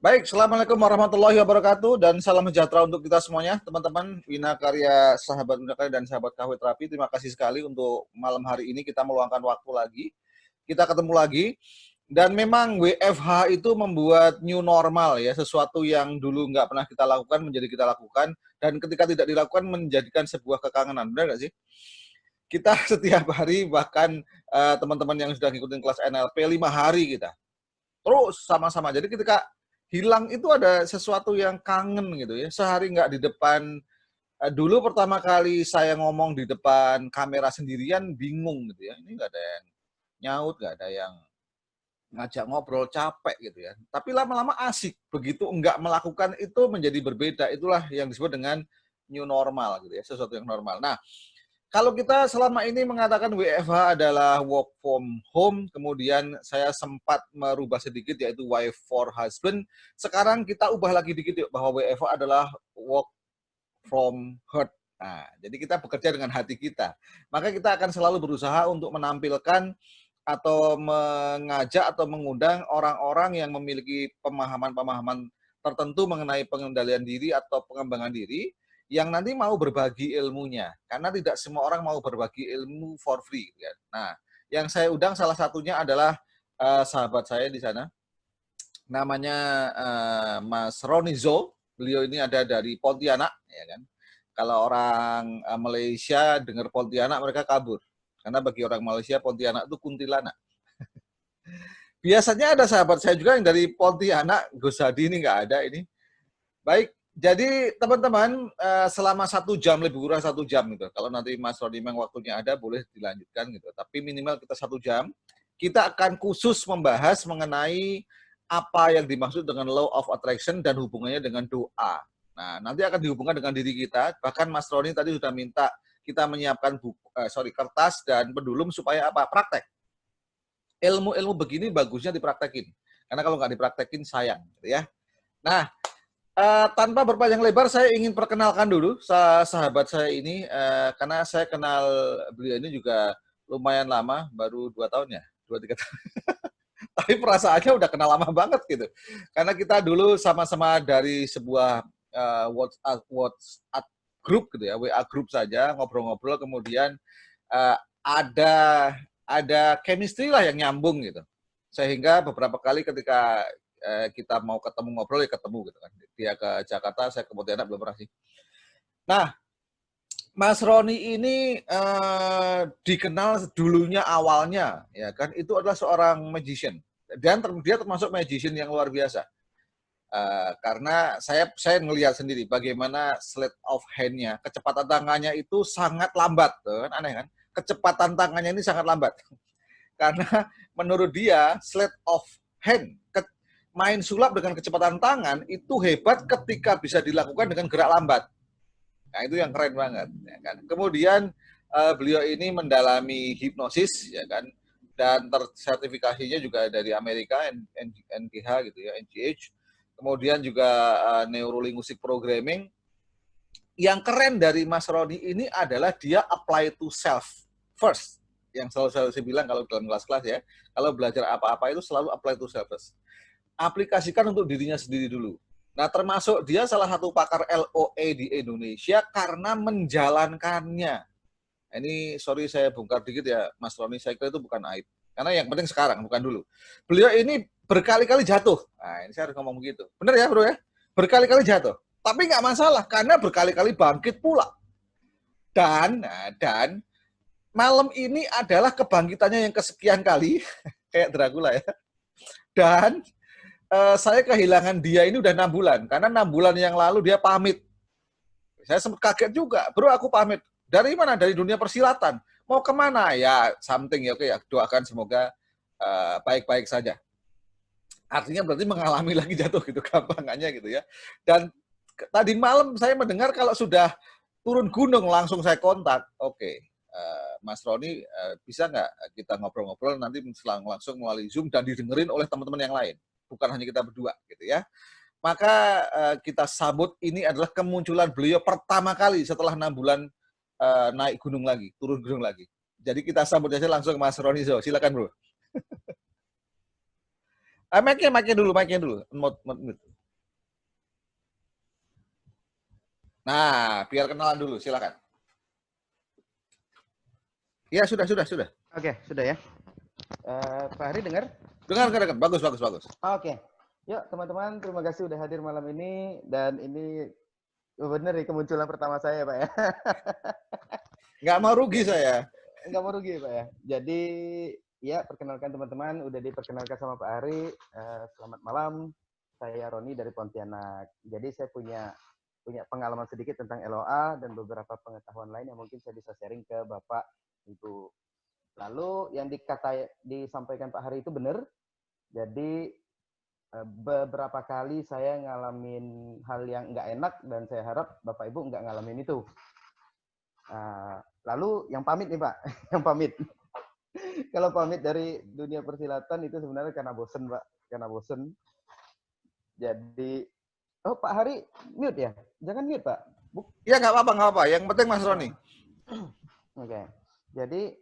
Baik, Assalamualaikum warahmatullahi wabarakatuh dan salam sejahtera untuk kita semuanya, teman-teman Wina Karya, sahabat Wina Karya dan sahabat KW Terapi. Terima kasih sekali untuk malam hari ini kita meluangkan waktu lagi. Kita ketemu lagi dan memang WFH itu membuat new normal ya, sesuatu yang dulu nggak pernah kita lakukan menjadi kita lakukan dan ketika tidak dilakukan menjadikan sebuah kekangenan, benar nggak sih? Kita setiap hari bahkan teman-teman yang sudah ngikutin kelas NLP 5 hari kita terus sama-sama. Jadi ketika hilang itu ada sesuatu yang kangen gitu ya. Sehari nggak di depan. Dulu pertama kali saya ngomong di depan kamera sendirian bingung gitu ya. Ini nggak ada yang nyaut, nggak ada yang ngajak ngobrol, capek gitu ya. Tapi lama-lama asik. Begitu nggak melakukan itu menjadi berbeda. Itulah yang disebut dengan new normal gitu ya. Sesuatu yang normal. Nah, kalau kita selama ini mengatakan WFH adalah work from home, kemudian saya sempat merubah sedikit yaitu wife for husband. Sekarang kita ubah lagi dikit yuk, bahwa WFH adalah work from heart. Nah, jadi kita bekerja dengan hati kita. Maka kita akan selalu berusaha untuk menampilkan atau mengajak atau mengundang orang-orang yang memiliki pemahaman-pemahaman tertentu mengenai pengendalian diri atau pengembangan diri yang nanti mau berbagi ilmunya. Karena tidak semua orang mau berbagi ilmu for free. Kan? Nah, yang saya undang salah satunya adalah sahabat saya di sana. Namanya Mas Ronizo. Beliau ini ada dari Pontianak. Ya kan? Kalau orang Malaysia dengar Pontianak, mereka kabur. Karena bagi orang Malaysia, Pontianak itu kuntilanak. Biasanya ada sahabat saya juga yang dari Pontianak, Gus Hadi ini nggak ada ini. Baik, jadi teman-teman selama 1 jam, lebih kurang 1 jam gitu. Kalau nanti Mas Rodi memang waktunya ada, boleh dilanjutkan gitu. Tapi minimal kita 1 jam, kita akan khusus membahas mengenai apa yang dimaksud dengan law of attraction dan hubungannya dengan doa. Nah, nanti akan dihubungkan dengan diri kita. Bahkan Mas Roni tadi sudah minta kita menyiapkan kertas dan pendulum supaya apa? Praktek. Ilmu-ilmu begini bagusnya dipraktekin. Karena kalau nggak dipraktekin sayang, gitu ya. Nah, tanpa berpanjang lebar, saya ingin perkenalkan dulu sahabat saya ini, karena saya kenal beliau ini juga lumayan lama, baru 2 tahun ya, 2-3 tahun. Tapi perasaannya udah kenal lama banget gitu. Karena kita dulu sama-sama dari sebuah WhatsApp grup gitu ya, WA grup saja, ngobrol-ngobrol, kemudian ada chemistry lah yang nyambung gitu. Sehingga beberapa kali ketika kita mau ketemu ngobrol ya ketemu gitu kan. Dia ke Jakarta, saya ke Pontianak belum pernah sih. Nah, Mas Roni ini dikenal dulunya awalnya ya kan itu adalah seorang magician dan dia termasuk magician yang luar biasa. Karena saya ngelihat sendiri bagaimana sleight of hand-nya, kecepatan tangannya itu sangat lambat, kan aneh kan? Kecepatan tangannya ini sangat lambat. Karena menurut dia sleight of hand, main sulap dengan kecepatan tangan itu hebat ketika bisa dilakukan dengan gerak lambat. Nah, itu yang keren banget. Ya kan? Kemudian beliau ini mendalami hipnosis, ya kan, dan tersertifikasinya juga dari Amerika, NGH gitu ya, NGH. Kemudian juga neurolinguistic programming. Yang keren dari Mas Roni ini adalah dia apply to self first. Yang selalu saya bilang kalau dalam kelas-kelas ya, kalau belajar apa-apa itu selalu apply to self first. Aplikasikan untuk dirinya sendiri dulu. Nah, termasuk dia salah satu pakar LOE di Indonesia karena menjalankannya. Ini sorry saya bongkar dikit ya, Mas Roni, saya kira itu bukan aib. Karena yang penting sekarang, bukan dulu. Beliau ini berkali-kali jatuh. Nah, ini saya harus ngomong begitu. Benar ya, bro ya? Berkali-kali jatuh. Tapi nggak masalah, karena berkali-kali bangkit pula. Dan malam ini adalah kebangkitannya yang kesekian kali, kayak Dracula ya. Dan saya kehilangan dia ini udah 6 bulan. Karena 6 bulan yang lalu dia pamit. Saya sempat kaget juga. Bro, aku pamit. Dari mana? Dari dunia persilatan. Mau kemana? Ya, something ya. Oke, ya. Doakan semoga baik-baik saja. Artinya berarti mengalami lagi jatuh gitu, gampangannya gitu ya. Dan tadi malam saya mendengar kalau sudah turun gunung langsung saya kontak. Oke, Mas Roni bisa nggak kita ngobrol-ngobrol nanti langsung melalui Zoom dan didengerin oleh teman-teman yang lain. Bukan hanya kita berdua gitu ya. Maka kita sambut ini adalah kemunculan beliau pertama kali setelah 6 bulan naik gunung lagi, turun gunung lagi. Jadi kita sambut aja langsung Mas Ronizo. Silakan, Bro. Mic-nya dulu. Nah, biar kenalan dulu, silakan. Ya, sudah. Oke, sudah ya. Pak Hari dengar? Dengar. Bagus. Oke. Yuk, teman-teman, terima kasih udah hadir malam ini. Dan ini benar nih kemunculan pertama saya, Pak ya. Nggak mau rugi saya. Nggak mau rugi, Pak ya. Jadi, ya, perkenalkan teman-teman. Udah diperkenalkan sama Pak Hari. Selamat malam. Saya Roni dari Pontianak. Jadi, saya punya pengalaman sedikit tentang LOA dan beberapa pengetahuan lain yang mungkin saya bisa sharing ke Bapak, Ibu. Lalu yang disampaikan Pak Hari itu benar. Jadi beberapa kali saya ngalamin hal yang nggak enak dan saya harap Bapak Ibu nggak ngalamin itu. Lalu yang pamit nih Pak, yang pamit. Kalau pamit dari dunia persilatan itu sebenarnya karena bosen Pak, karena bosen. Jadi, oh Pak Hari mute ya? Jangan mute Pak. Iya nggak apa-apa. Yang penting Mas Roni. Oke. Jadi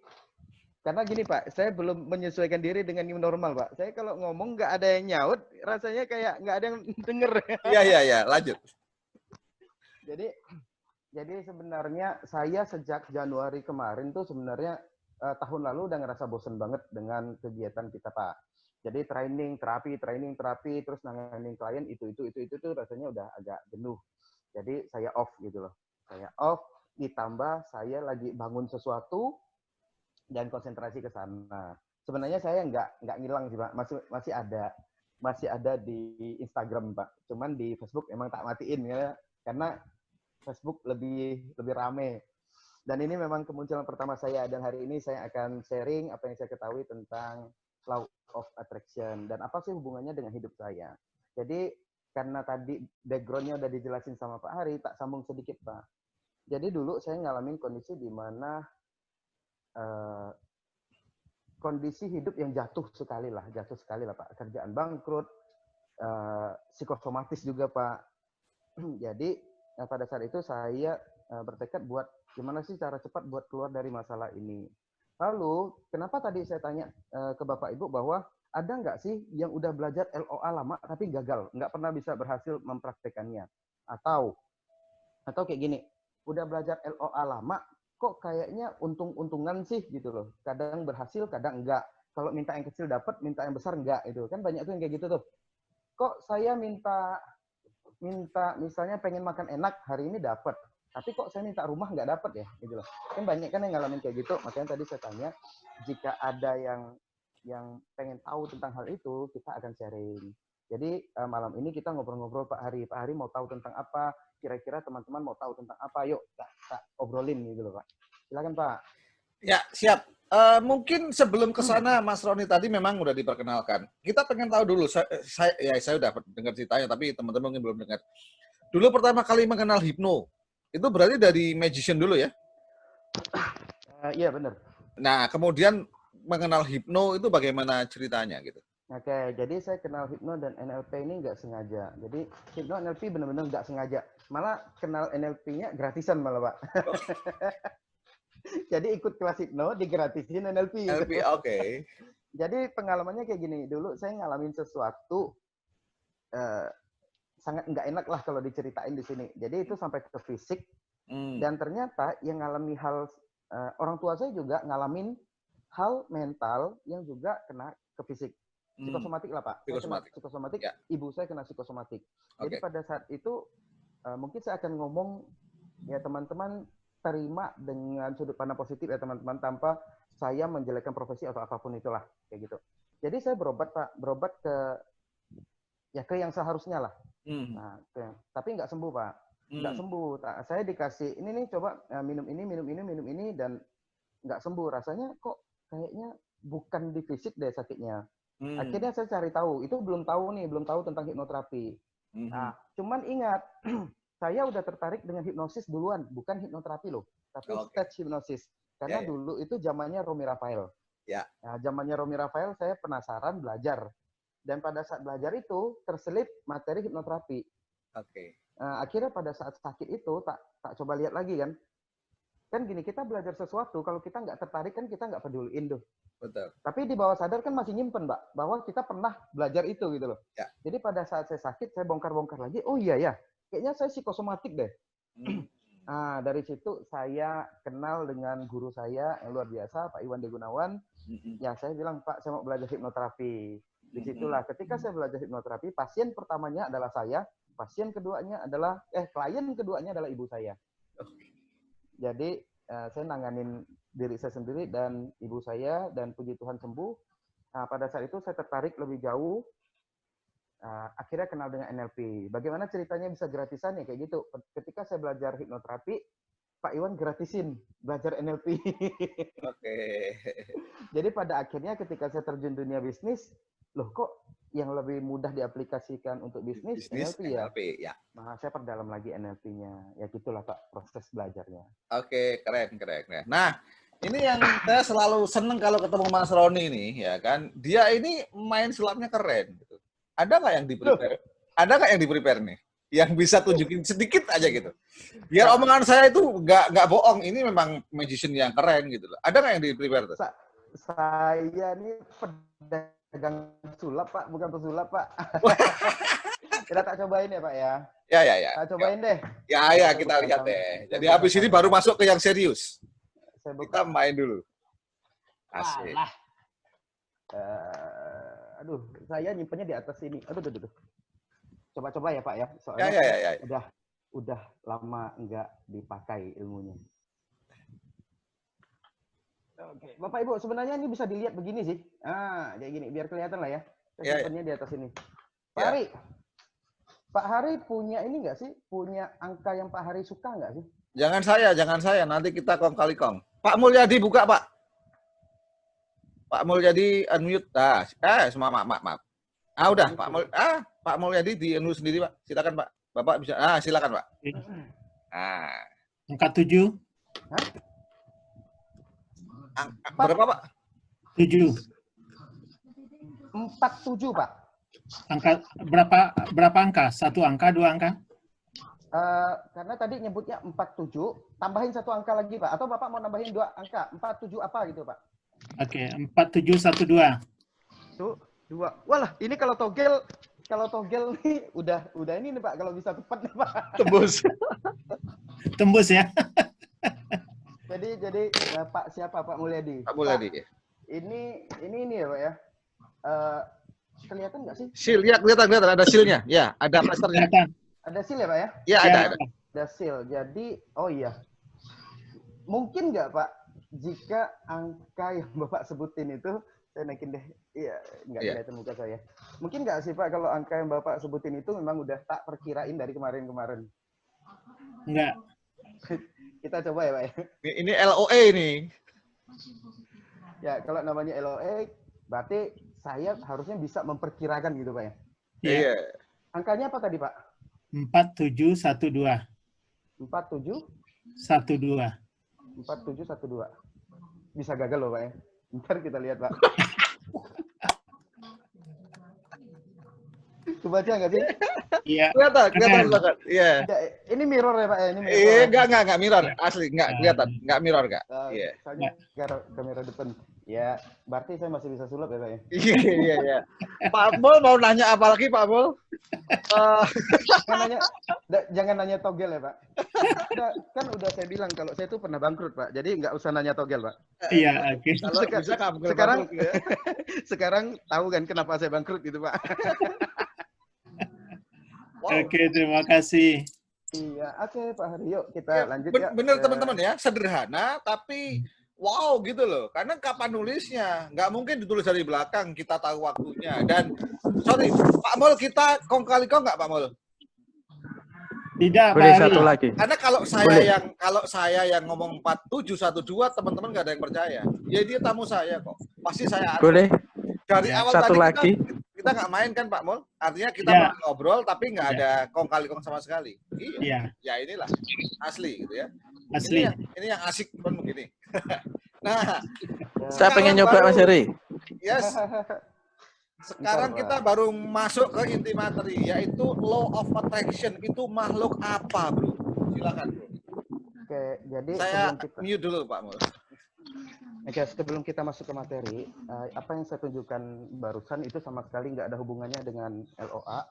karena gini Pak, saya belum menyesuaikan diri dengan new normal Pak. Saya kalau ngomong nggak ada yang nyaut, rasanya kayak nggak ada yang denger. Iya, lanjut. Jadi sebenarnya saya sejak Januari kemarin tuh sebenarnya tahun lalu udah ngerasa bosen banget dengan kegiatan kita Pak. Jadi training terapi, terus nanganin klien itu tuh rasanya udah agak jenuh. Jadi saya off gitu loh. Saya off, ditambah saya lagi bangun sesuatu dan konsentrasi ke sana. Sebenarnya saya nggak ngilang sih Pak, masih ada di Instagram Pak. Cuman di Facebook emang tak matiin ya, karena Facebook lebih rame. Dan ini memang kemunculan pertama saya, dan hari ini saya akan sharing apa yang saya ketahui tentang law of attraction dan apa sih hubungannya dengan hidup saya. Jadi karena tadi background-nya udah dijelasin sama Pak Hari, tak sambung sedikit Pak. Jadi dulu saya ngalamin kondisi di mana kondisi hidup yang jatuh sekali lah Pak. Kerjaan bangkrut, psikosomatis juga Pak. Jadi pada saat itu saya bertekad buat gimana sih cara cepat buat keluar dari masalah ini. Lalu kenapa tadi saya tanya ke Bapak Ibu bahwa ada nggak sih yang udah belajar LOA lama tapi gagal, nggak pernah bisa berhasil mempraktekannya? Atau kayak gini, udah belajar LOA lama kok kayaknya untung-untungan sih gitu loh. Kadang berhasil, kadang enggak. Kalau minta yang kecil dapat, minta yang besar enggak itu. Kan banyak tuh yang kayak gitu tuh. Kok saya minta misalnya pengen makan enak hari ini dapat, tapi kok saya minta rumah nggak dapat ya gitu loh. Kan banyak kan yang ngalamin kayak gitu. Makanya tadi saya tanya, jika ada yang pengen tahu tentang hal itu, kita akan sharing. Jadi malam ini kita ngobrol-ngobrol Pak Hari. Pak Hari mau tahu tentang apa? Kira-kira teman-teman mau tahu tentang apa? Yuk tak obrolin gitu loh Pak. Silakan Pak. Ya, siap. Mungkin sebelum ke sana, Mas Roni tadi memang udah diperkenalkan. Kita pengen tahu dulu, saya udah dengar ceritanya, tapi teman-teman mungkin belum dengar. Dulu pertama kali mengenal hipno, itu berarti dari magician dulu ya? Iya benar. Nah, kemudian mengenal hipno itu bagaimana ceritanya gitu? Oke, jadi saya kenal hipno dan NLP ini nggak sengaja. Jadi hipno NLP benar-benar nggak sengaja. Malah kenal NLP-nya gratisan malah Pak. Jadi ikut kelas hipno digratisin NLP. NLP, oke. Jadi pengalamannya kayak gini. Dulu saya ngalamin sesuatu sangat nggak enak lah kalau diceritain di sini. Jadi itu sampai ke fisik. Dan ternyata yang ngalami hal orang tua saya juga ngalamin hal mental yang juga kena ke fisik. Psikosomatik lah Pak. Saya kena psikosomatik, ya. Ibu saya kena psikosomatik. Jadi pada saat itu mungkin saya akan ngomong ya teman-teman terima dengan sudut pandang positif ya teman-teman, tanpa saya menjelekkan profesi atau apapun itulah kayak gitu. Jadi saya berobat Pak, berobat ke yang seharusnya lah. Nah, tapi nggak sembuh Pak, nggak sembuh. Saya dikasih ini nih coba minum ini dan nggak sembuh. Rasanya kok kayaknya bukan di fisik deh sakitnya. Akhirnya saya cari tahu, itu belum tahu tentang hipnoterapi. Nah, cuman ingat, saya udah tertarik dengan hipnosis duluan, bukan hipnoterapi loh, tapi stage hipnosis. Karena dulu itu zamannya Romy Rafael. Nah, zamannya Romy Rafael saya penasaran belajar. Dan pada saat belajar itu terselip materi hipnoterapi. Nah, akhirnya pada saat sakit itu tak coba lihat lagi kan. Kan gini, kita belajar sesuatu, kalau kita nggak tertarik kan kita nggak peduliin tuh. Betul. Tapi di bawah sadar kan masih nyimpen, Mbak, bahwa kita pernah belajar itu gitu loh. Jadi pada saat saya sakit, saya bongkar-bongkar lagi, oh iya ya, kayaknya saya psikosomatik deh. Nah, dari situ saya kenal dengan guru saya yang luar biasa, Pak Iwan De Gunawan. Ya, saya bilang, Pak, saya mau belajar hipnoterapi. Disitulah ketika saya belajar hipnoterapi, pasien pertamanya adalah saya, klien keduanya adalah ibu saya. Jadi saya nanganin diri saya sendiri dan ibu saya, dan puji Tuhan sembuh. Nah, pada saat itu saya tertarik lebih jauh. Akhirnya kenal dengan NLP. Bagaimana ceritanya bisa gratisan ya kayak gitu. Ketika saya belajar hipnoterapi, Pak Iwan gratisin belajar NLP. Oke. Jadi pada akhirnya ketika saya terjun dunia bisnis, loh kok yang lebih mudah diaplikasikan untuk bisnis NLP ya. Nah, saya perdalam lagi NLP-nya. Ya gitulah Pak proses belajarnya. Oke, keren. Nah, ini yang saya selalu seneng kalau ketemu Mas Roni nih, ya kan. Dia ini main sulapnya keren. Gitu. Ada nggak yang di-prepare? Ada nggak yang di-prepare nih? Yang bisa tunjukin sedikit aja gitu. Biar omongan saya itu nggak bohong. Ini memang magician yang keren gitu loh. Ada nggak yang di-prepare tuh? Saya ini pedagang sulap Pak, bukan pesulap Pak. Kita tak cobain ya Pak ya. Ya. Tak cobain deh. Ya, kita lihat deh. Jadi habis ini baru masuk ke yang serius. Kita main dulu. Asik. Aduh, saya nyimpennya di atas sini. Aduh. Coba-coba ya Pak ya. Soalnya Ya. udah lama nggak dipakai ilmunya. Oke, Bapak Ibu, sebenarnya ini bisa dilihat begini sih. Kayak gini, biar kelihatan lah ya. Saya simpennya di atas ini. Pak Hari, Pak Hari punya ini nggak sih? Punya angka yang Pak Hari suka nggak sih? Jangan saya. Nanti kita kong kali kong. Pak Mulyadi buka, Pak. Pak Mulyadi unmute. Maaf. Udah, Pak Mulyadi di unmute sendiri, Pak. Silakan, Pak. Bapak bisa. Silakan, Pak. Angka 7. Hah? Berapa, Pak? 7. 47, Pak. Angka berapa angka? 1 angka, 2 angka? Karena tadi nyebutnya 47, tambahin 1 angka lagi, Pak. Atau Bapak mau nambahin 2 angka? 47 apa gitu, Pak? Oke, 4712. 2. Walah, ini kalau togel nih udah ini nih Pak, kalau bisa cepat nih Pak. Tembus ya. Jadi Pak siapa Pak Mulyadi? Pak Mulyadi. Ini ya Pak ya. Kelihatan nggak sih? Seal, ya kelihatan ada seal-nya. Ya, ada plasternya. Ada seal ya Pak ya? Ya, ada. Ada seal. Jadi, oh iya. Mungkin nggak Pak, jika angka yang Bapak sebutin itu, saya naikin deh. Iya, nggak kelihatan muka saya. Mungkin nggak sih Pak, kalau angka yang Bapak sebutin itu memang udah tak perkirain dari kemarin-kemarin? Enggak. Kita coba ya Pak ya. Ini LOE nih. Ya, kalau namanya LOE, berarti saya harusnya bisa memperkirakan gitu Pak ya? Iya. Angkanya apa tadi Pak? 4712. 4712. Bisa gagal loh Pak ya. Ntar kita lihat Pak. Kebaca nggak sih? Iya. Kelihatan banget. Iya. Ini mirror ya Pak ya? Ini mirror. Enggak mirror. Asli enggak kelihatan. Enggak mirror enggak. Iya. Soalnya kamera depan. Ya, berarti saya masih bisa sulap ya Pak ya? Iya. Pak Mul mau nanya apa lagi Pak Mul? Jangan nanya togel ya Pak. Kan udah saya bilang kalau saya tuh pernah bangkrut Pak. Jadi nggak usah nanya togel Pak. Iya, oke. Sekarang tahu kan kenapa saya bangkrut gitu Pak. Oke, terima kasih. Iya, oke Pak Hari. Yuk kita lanjut ya. Bener teman-teman ya, sederhana tapi wow gitu loh. Karena kapan nulisnya? Nggak mungkin ditulis dari belakang, kita tahu waktunya. Dan, sorry, Pak Mul, kita kong kali kong nggak Pak Mul? Tidak, boleh Pak Hari. satu lagi. Karena kalau saya yang ngomong 4712, teman-teman nggak ada yang percaya. Ya dia tamu saya kok. Pasti saya atur. Boleh. Dari awal satu tadi lagi. kita nggak main kan Pak Mul? Artinya kita ngobrol tapi nggak ada kong kali kong sama sekali. Iya. Ya inilah asli gitu ya. Asli. Ini yang asik pun begini. Nah, saya pengen nyoba Mas Heri. Yes. Sekarang kita baru masuk ke inti materi, yaitu law of attraction. Itu makhluk apa, Bro? Silakan, Bro. Oke, jadi saya mute dulu, Pak Mul. Oke, sebelum kita masuk ke materi, apa yang saya tunjukkan barusan itu sama sekali nggak ada hubungannya dengan LOA.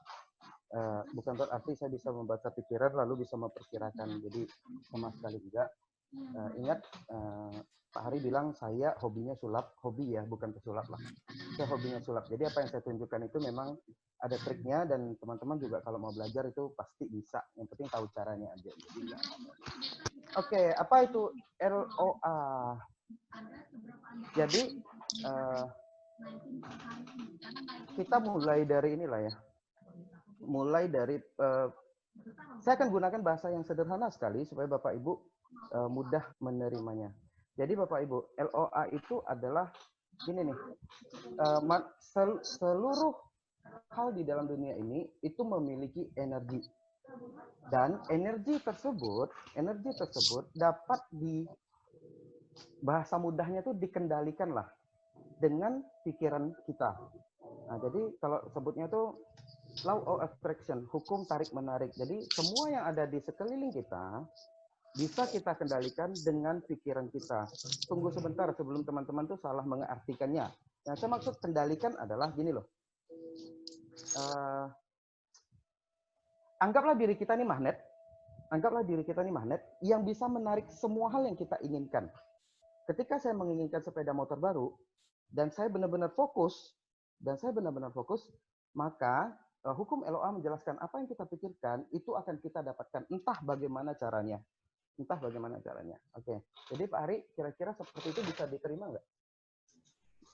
bukan berarti saya bisa membaca pikiran lalu bisa memperkirakan. Jadi sama sekali enggak. Ingat Pak Hari bilang saya hobinya sulap, hobi ya, bukan pesulap lah. Saya hobinya sulap. Jadi apa yang saya tunjukkan itu memang ada triknya dan teman-teman juga kalau mau belajar itu pasti bisa. Yang penting tahu caranya aja. Jadi, Oke, apa itu LOA? Jadi kita mulai dari inilah ya. Mulai dari saya akan gunakan bahasa yang sederhana sekali supaya Bapak Ibu mudah menerimanya. Jadi Bapak Ibu, LOA itu adalah gini nih. Seluruh hal di dalam dunia ini itu memiliki energi. Dan energi tersebut dapat di bahasa mudahnya itu dikendalikan lah dengan pikiran kita. Nah, jadi kalau sebutnya itu law of attraction, hukum tarik menarik. Jadi semua yang ada di sekeliling kita bisa kita kendalikan dengan pikiran kita. Tunggu sebentar sebelum teman-teman tuh salah mengartikannya. Yang saya maksud kendalikan adalah gini loh. Anggaplah diri kita ini magnet. Anggaplah diri kita ini magnet yang bisa menarik semua hal yang kita inginkan. Ketika saya menginginkan sepeda motor baru dan saya benar-benar fokus maka hukum LOA menjelaskan apa yang kita pikirkan itu akan kita dapatkan entah bagaimana caranya. Oke. Jadi Pak Ari, kira-kira seperti itu bisa diterima nggak?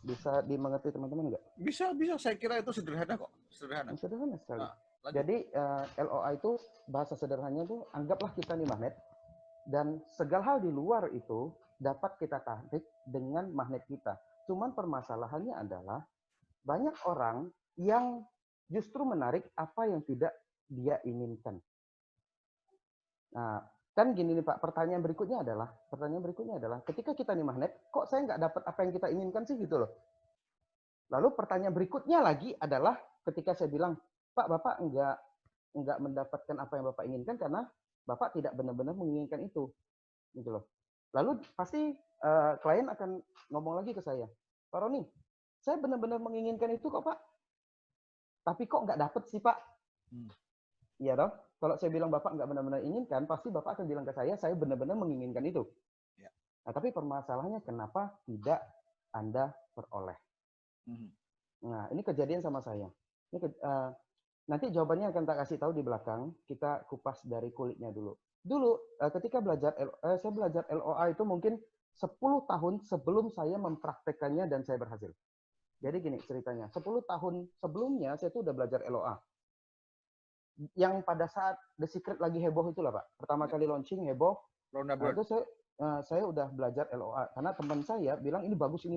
Bisa dimengerti teman-teman nggak? Bisa. Saya kira itu sederhana kok. Sederhana sekali. Jadi LOA itu bahasa sederhananya itu anggaplah kita nih magnet dan segala hal di luar itu dapat kita tarik dengan magnet kita. Cuman permasalahannya adalah banyak orang yang justru menarik apa yang tidak dia inginkan. Nah, kan gini nih Pak, pertanyaan berikutnya adalah ketika kita nih magnet, kok saya nggak dapat apa yang kita inginkan sih gitu loh. Lalu pertanyaan berikutnya lagi adalah ketika saya bilang, Pak, Bapak nggak mendapatkan apa yang Bapak inginkan karena Bapak tidak benar-benar menginginkan itu, gitu loh. Lalu pasti klien akan ngomong lagi ke saya, Pak Roni, saya benar-benar menginginkan itu kok Pak, tapi kok nggak dapet sih Pak? Iya dong. Kalau saya bilang Bapak nggak benar-benar inginkan, pasti Bapak akan bilang ke saya benar-benar menginginkan itu. Ya. Nah, tapi permasalahannya kenapa tidak Anda peroleh? Nah, ini kejadian sama saya. Ini nanti jawabannya akan tak kasih tahu di belakang. Kita kupas dari kulitnya dulu. Ketika saya belajar LOA itu mungkin 10 tahun sebelum saya mempraktekannya dan saya berhasil. Jadi gini ceritanya, 10 tahun sebelumnya saya tuh udah belajar LOA. Yang pada saat The Secret lagi heboh itulah Pak. Pertama kali launching heboh. Nah, itu saya udah belajar LOA karena teman saya bilang ini bagus.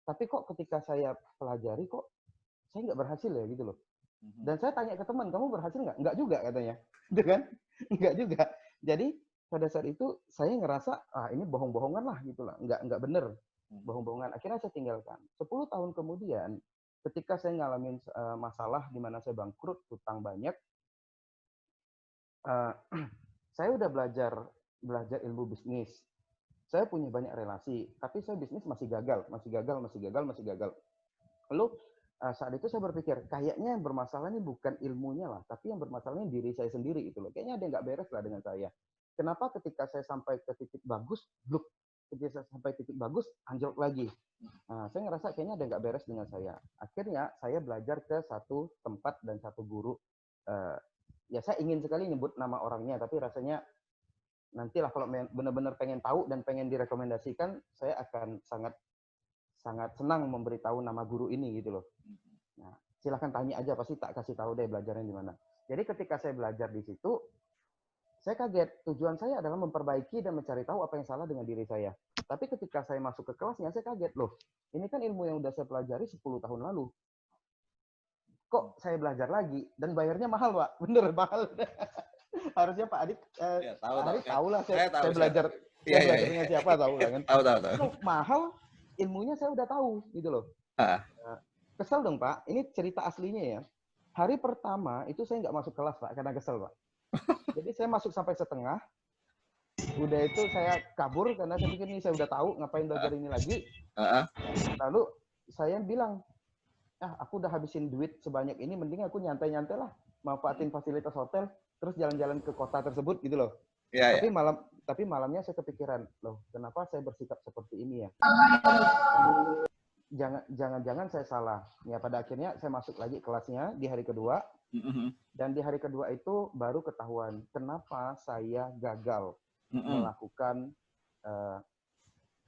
Tapi kok ketika saya pelajari kok saya nggak berhasil ya gitu loh. Dan saya tanya ke teman, kamu berhasil nggak? Nggak juga katanya. Gitu kan? Nggak juga. Jadi pada saat itu saya ngerasa ini bohong-bohongan lah gitu lah. Nggak bener. Bohong-bohongan. Akhirnya saya tinggalkan. 10 tahun kemudian ketika saya ngalamin masalah di mana saya bangkrut, hutang banyak, saya udah belajar ilmu bisnis. Saya punya banyak relasi, tapi saya bisnis masih gagal. Lalu saat itu saya berpikir, kayaknya yang bermasalah ini bukan ilmunya lah, tapi yang bermasalahnya diri saya sendiri itu loh. Kayaknya ada yang nggak beres lah dengan saya. Kenapa ketika saya sampai ke titik bagus, ketika saya sampai titik bagus, anjlok lagi. Nah, saya ngerasa kayaknya ada yang nggak beres dengan saya. Akhirnya saya belajar ke satu tempat dan satu guru. Ya saya ingin sekali nyebut nama orangnya, tapi rasanya nantilah kalau benar-benar pengen tahu dan pengen direkomendasikan, saya akan sangat senang memberitahu nama guru ini gitu loh. Nah, silahkan tanya aja, pasti tak kasih tahu deh belajarnya di mana. Jadi ketika saya belajar di situ, saya kaget. Tujuan saya adalah memperbaiki dan mencari tahu apa yang salah dengan diri saya. Tapi ketika saya masuk ke kelasnya, saya kaget loh. Ini kan ilmu yang udah saya pelajari 10 tahun lalu. Kok saya belajar lagi dan bayarnya mahal, Pak? Bener mahal. Harusnya Pak Adit tahu lah saya belajar dengan siapa tahu lah kan. Tahu. Mahal, ilmunya saya udah tahu gitu loh. Kesel dong Pak, ini cerita aslinya ya. Hari pertama itu saya nggak masuk kelas Pak, karena kesel Pak. Jadi saya masuk sampai setengah, udah itu saya kabur karena saya pikir ini saya udah tahu, ngapain belajar ini lagi. Lalu saya bilang, aku udah habisin duit sebanyak ini, mending aku nyantai-nyantai lah. manfaatin fasilitas hotel, terus jalan-jalan ke kota tersebut gitu loh. Ya, Tapi ya. malamnya saya kepikiran, loh, kenapa saya bersikap seperti ini ya? Jangan-jangan saya salah. Ya pada akhirnya saya masuk lagi kelasnya di hari kedua, dan di hari kedua itu baru ketahuan kenapa saya gagal melakukan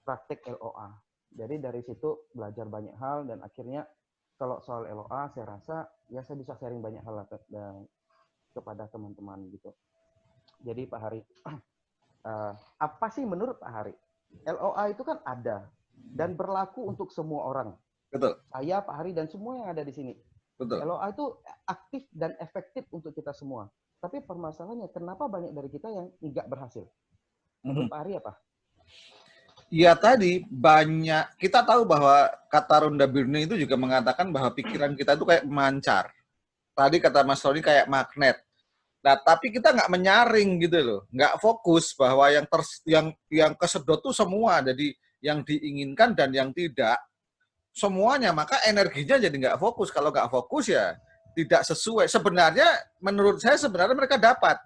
praktek LOA. Jadi dari situ belajar banyak hal, dan akhirnya kalau soal LOA saya rasa ya saya bisa sharing banyak hal kepada teman-teman gitu. Jadi Pak Hari, apa sih menurut Pak Hari? LOA itu kan ada dan berlaku untuk semua orang. Betul. Saya, Pak Hari, dan semua yang ada di sini. Betul. LOA itu aktif dan efektif untuk kita semua. Tapi permasalahannya, kenapa banyak dari kita yang nggak berhasil? Menurut Pak Hari apa? Ya tadi banyak, kita tahu bahwa kata Rhonda Byrne itu juga mengatakan bahwa pikiran kita itu kayak memancar. Tadi kata Mas Roni kayak magnet. Nah, tapi kita nggak menyaring gitu loh, nggak fokus bahwa yang kesedot tuh semua, jadi yang diinginkan dan yang tidak, semuanya, maka energinya jadi nggak fokus. Kalau nggak fokus ya tidak sesuai. Sebenarnya menurut saya sebenarnya mereka dapat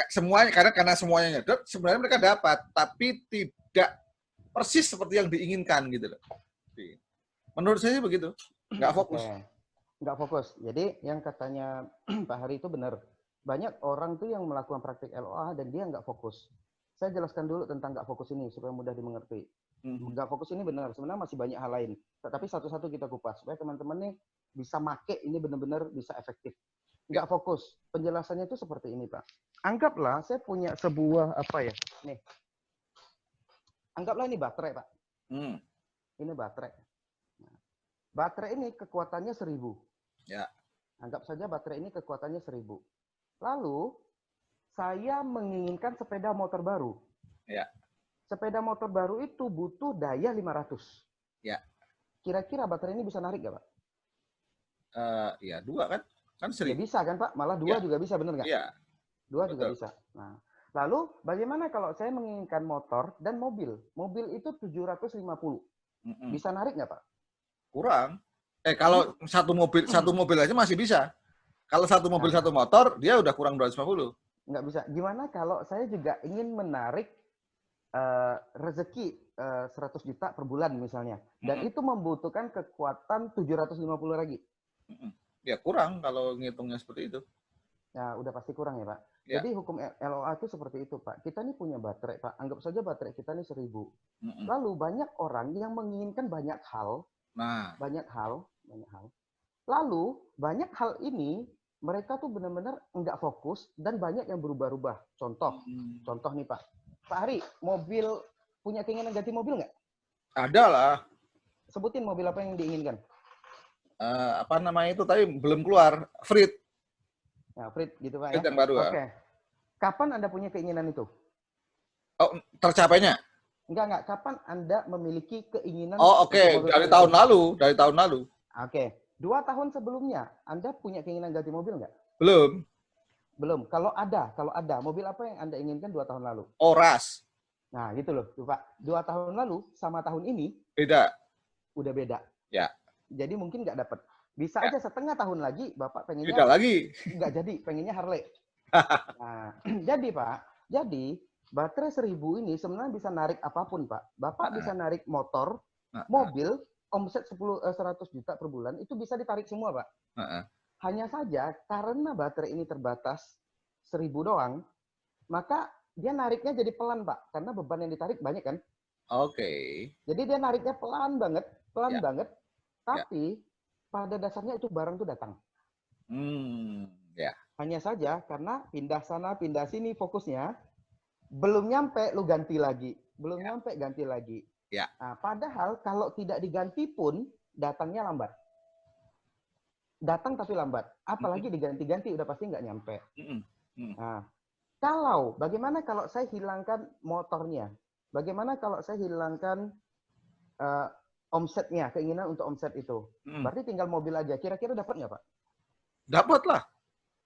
semuanya, karena semuanya nyedot, sebenarnya mereka dapat, tapi tidak persis seperti yang diinginkan gitu loh. Menurut saya begitu, nggak fokus. Oke. Nggak fokus. Jadi yang katanya Pak Hari itu benar. Banyak orang tuh yang melakukan praktik LOA dan dia nggak fokus. Saya jelaskan dulu tentang nggak fokus ini supaya mudah dimengerti. Nggak fokus ini benar. Sebenarnya masih banyak hal lain. Tapi satu-satu kita kupas supaya teman-teman nih bisa make ini benar-benar bisa efektif. Nggak fokus. Penjelasannya itu seperti ini, Pak. Anggaplah saya punya sebuah apa ya? Nih. Anggaplah ini baterai, Pak. Ini baterai. Baterai ini kekuatannya 1000. Ya. Anggap saja baterai ini kekuatannya 1000. Lalu, saya menginginkan sepeda motor baru. Ya. Sepeda motor baru itu butuh daya 500. Ya. Kira-kira baterai ini bisa narik nggak, Pak? Ya, 2 kan? Kan 1000. Ya bisa kan, Pak? Malah 2 juga bisa, bener nggak? Iya. 2 juga bisa. Nah, lalu bagaimana kalau saya menginginkan motor dan mobil? Mobil itu 750. Bisa narik nggak, Pak? Kurang. Kalau satu mobil aja masih bisa. Kalau satu mobil satu motor, dia udah kurang 250. Nggak bisa. Gimana kalau saya juga ingin menarik rezeki 100 juta per bulan misalnya. Dan itu membutuhkan kekuatan 750 lagi. Ya kurang kalau ngitungnya seperti itu. Nah, udah pasti kurang ya, Pak. Ya. Jadi hukum LOA itu seperti itu, Pak. Kita nih punya baterai, Pak. Anggap saja baterai kita nih 1000. Lalu banyak orang yang menginginkan banyak hal. Banyak hal. Lalu banyak hal ini mereka tuh benar-benar nggak fokus dan banyak yang berubah-ubah. Contoh nih Pak. Pak Hari, mobil punya keinginan ganti mobil nggak? Ada lah. Sebutin mobil apa yang diinginkan. Apa namanya itu tadi belum keluar. Freed. Nah, Freed gitu Pak. Freed ya? yang baru. Oke. Kapan Anda punya keinginan itu? Oh, tercapainya? Enggak. Kapan Anda memiliki keinginan? Oh, oke. Dari tahun lalu. Oke. 2 tahun sebelumnya, Anda punya keinginan ganti mobil nggak? Belum. Kalau ada, mobil apa yang Anda inginkan 2 tahun lalu? Oras. Nah, gitu loh, tuh, Pak. 2 tahun lalu sama tahun ini Beda. Udah beda. Ya. Jadi mungkin nggak dapat. Bisa aja setengah tahun lagi Bapak pengennya Beda lagi. Nggak jadi, pengennya Harley. Nah, jadi Pak, baterai 1000 ini sebenarnya bisa narik apapun, Pak. Bapak bisa narik motor, mobil, omset 100 juta per bulan, itu bisa ditarik semua, Pak. Hanya saja, karena baterai ini terbatas 1000 doang, maka dia nariknya jadi pelan, Pak. Karena beban yang ditarik banyak, kan? Oke. Jadi dia nariknya pelan banget. Tapi pada dasarnya itu barang itu datang. Ya. Hanya saja karena pindah sana, pindah sini fokusnya, belum nyampe lu ganti lagi. Ganti lagi. Ya. Nah, padahal kalau tidak diganti pun datangnya lambat. Datang tapi lambat. Apalagi diganti-ganti udah pasti nggak nyampe. Nah, bagaimana kalau saya hilangkan motornya? Bagaimana kalau saya hilangkan omsetnya, keinginan untuk omset itu? Berarti tinggal mobil aja. Kira-kira dapat nggak, Pak? Dapat lah.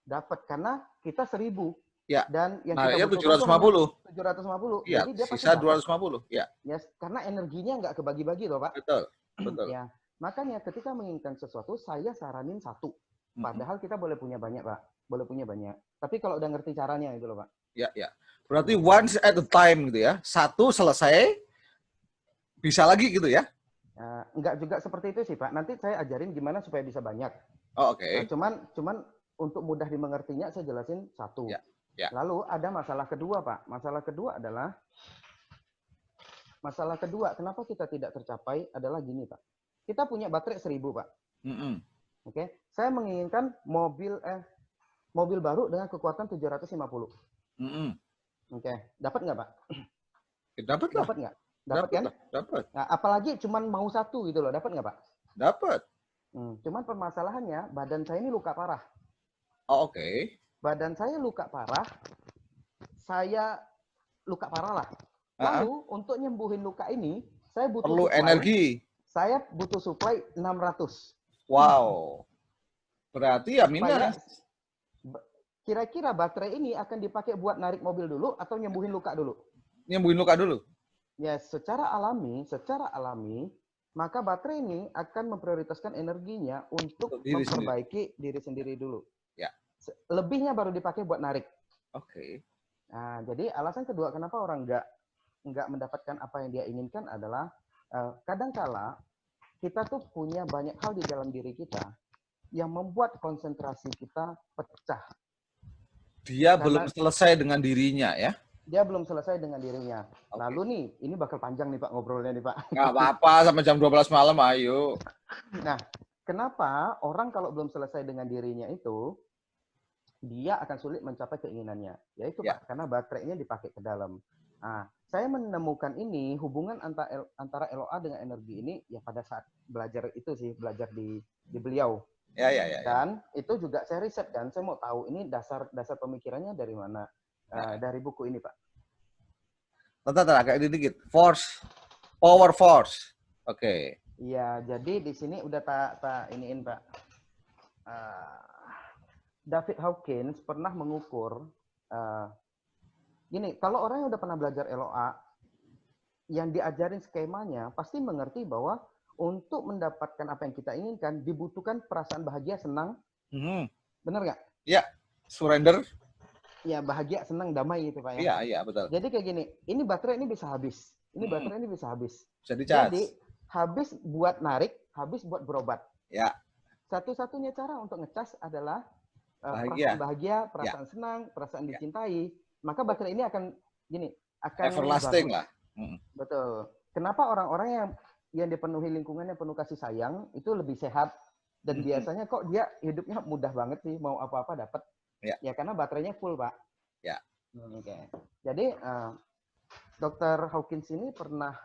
Dapat, karena kita 1000. Ya. Dan yang Nah, kita ya butuhkan 750. 750. Iya, Jadi dia pasti sisa dapat. 250. Ya. Ya, karena energinya nggak kebagi-bagi loh, Pak. Betul. Ya, makanya ketika menginginkan sesuatu, saya saranin 1. Padahal kita boleh punya banyak, Pak. Boleh punya banyak. Tapi kalau udah ngerti caranya itu loh, Pak. Ya, ya. Berarti once at a time gitu ya. Satu selesai, bisa lagi gitu ya? Enggak juga seperti itu sih, Pak. Nanti saya ajarin gimana supaya bisa banyak. Oh, oke. Nah, cuman untuk mudah dimengertinya saya jelasin satu. Ya, ya. Lalu ada masalah kedua, Pak. Masalah kedua, kenapa kita tidak tercapai adalah gini, Pak. Kita punya baterai 1000, Pak. Oke, saya menginginkan mobil baru dengan kekuatan 750. Oke, dapat nggak, Pak? Dapat lah. Dapat nggak? Dapat kan? Dapat. Nah, apalagi cuman mau satu gitu loh, dapat nggak, Pak? Dapat. Cuman permasalahannya badan saya ini luka parah. Oh, oke. Badan saya luka parah, saya luka parah lah. Lalu untuk nyembuhin luka ini, saya butuh perlu supply, energi. Saya butuh supply 600. Wow. Berarti ya minus. Kira-kira baterai ini akan dipakai buat narik mobil dulu atau nyembuhin luka dulu? Nyembuhin luka dulu. Ya, secara alami, maka baterai ini akan memprioritaskan energinya untuk memperbaiki diri sendiri dulu. Ya. Lebihnya baru dipakai buat narik. Oke. Nah, jadi alasan kedua kenapa orang nggak mendapatkan apa yang dia inginkan adalah kadangkala kita tuh punya banyak hal di dalam diri kita yang membuat konsentrasi kita pecah. Dia belum selesai dengan dirinya ya? Dia belum selesai dengan dirinya. Okay. Lalu nih, ini bakal panjang nih Pak ngobrolnya nih Pak. Nggak apa-apa, sampai jam 12 malam ayo. Nah, kenapa orang kalau belum selesai dengan dirinya itu, dia akan sulit mencapai keinginannya. Yaitu Pak, karena baterainya dipakai ke dalam. Nah, saya menemukan ini, hubungan antara LOA dengan energi ini, ya pada saat belajar itu sih, belajar di beliau. Ya. Dan itu juga saya riset kan, saya mau tahu ini dasar pemikirannya dari mana. Dari buku ini, Pak. Bentar, agak dikit. Power force. Oke. Iya, jadi di sini udah tak iniin, Pak. David Hawkins pernah mengukur gini, kalau orang yang udah pernah belajar LOA, yang diajarin skemanya, pasti mengerti bahwa untuk mendapatkan apa yang kita inginkan, dibutuhkan perasaan bahagia, senang. Benar nggak? Iya. Surrender. Ya, bahagia, senang, damai gitu Pak ya. Iya, betul. Jadi kayak gini, ini baterai ini bisa habis. Baterai ini bisa habis. Bisa di-charge. Jadi, habis buat narik, habis buat berobat. Ya. Satu-satunya cara untuk ngecas adalah perasaan bahagia, perasaan senang, perasaan dicintai. Maka baterai ini akan everlasting lah. Betul. Kenapa orang-orang yang dipenuhi lingkungan yang penuh kasih sayang itu lebih sehat dan biasanya kok dia hidupnya mudah banget sih, mau apa-apa dapat. Ya karena baterainya full, Pak. Ya. Oke. Jadi Dr. Hawkins ini pernah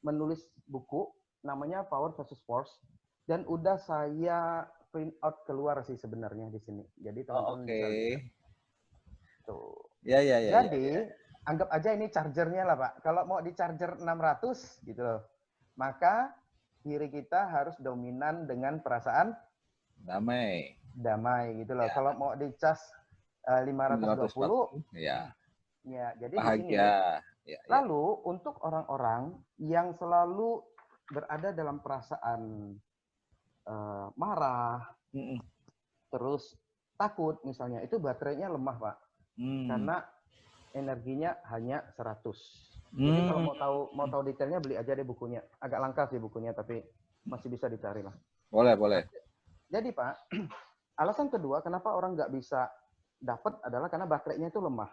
menulis buku namanya Power versus Force dan udah saya print out keluar sih sebenarnya di sini. Jadi teman-teman bisa lihat. Tuh. Ya. Jadi anggap aja ini chargernya lah, Pak. Kalau mau di charger 600 gitu loh. Maka diri kita harus dominan dengan perasaan damai gitu loh. Ya. Kalau mau dicas 520 ya. Ya, jadi bahagia. Di sini. Lalu untuk orang-orang yang selalu berada dalam perasaan marah, terus takut misalnya, itu baterainya lemah, Pak. Karena energinya hanya 100. Jadi kalau mau tahu detailnya beli aja deh bukunya. Agak langka sih bukunya tapi masih bisa dicari lah. Boleh. Jadi Pak, alasan kedua kenapa orang nggak bisa dapat adalah karena baterainya itu lemah.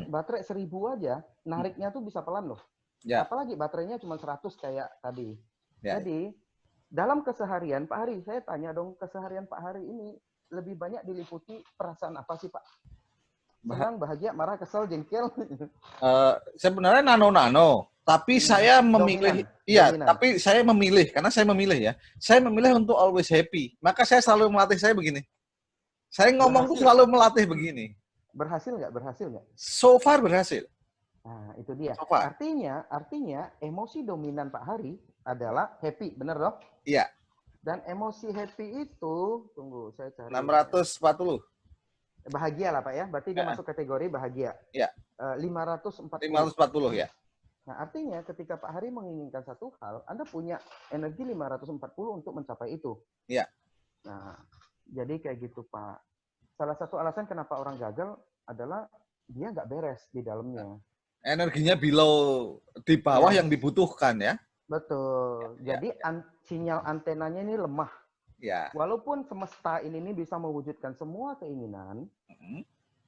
Baterai 1000 aja, nariknya tuh bisa pelan loh. Ya. Apalagi baterainya cuma 100 kayak tadi. Ya. Jadi, dalam keseharian, Pak Hari, saya tanya dong, keseharian Pak Hari ini lebih banyak diliputi perasaan apa sih, Pak? Senang, bahagia, marah, kesel, jengkel? Sebenarnya nano-nano. Tapi saya memilih, tapi saya memilih, karena saya memilih ya. Saya memilih untuk always happy. Maka saya selalu melatih saya begini. Saya ngomong tuh selalu melatih begini. Berhasil nggak? So far berhasil. Nah, itu dia. So far. Artinya emosi dominan Pak Hari adalah happy, bener dong? Iya. Dan emosi happy itu, tunggu, saya cari. 640. Bahagia lah Pak ya, berarti dia masuk kategori bahagia. Iya. 540. 540 ya. Nah, artinya ketika Pak Hari menginginkan satu hal, Anda punya energi 540 untuk mencapai itu. Iya. Nah, Jadi kayak gitu, Pak. Salah satu alasan kenapa orang gagal adalah dia nggak beres di dalamnya. Energinya below, di bawah yang dibutuhkan ya. Betul. Ya, Jadi sinyal antenanya ini lemah. Ya. Walaupun semesta ini bisa mewujudkan semua keinginan,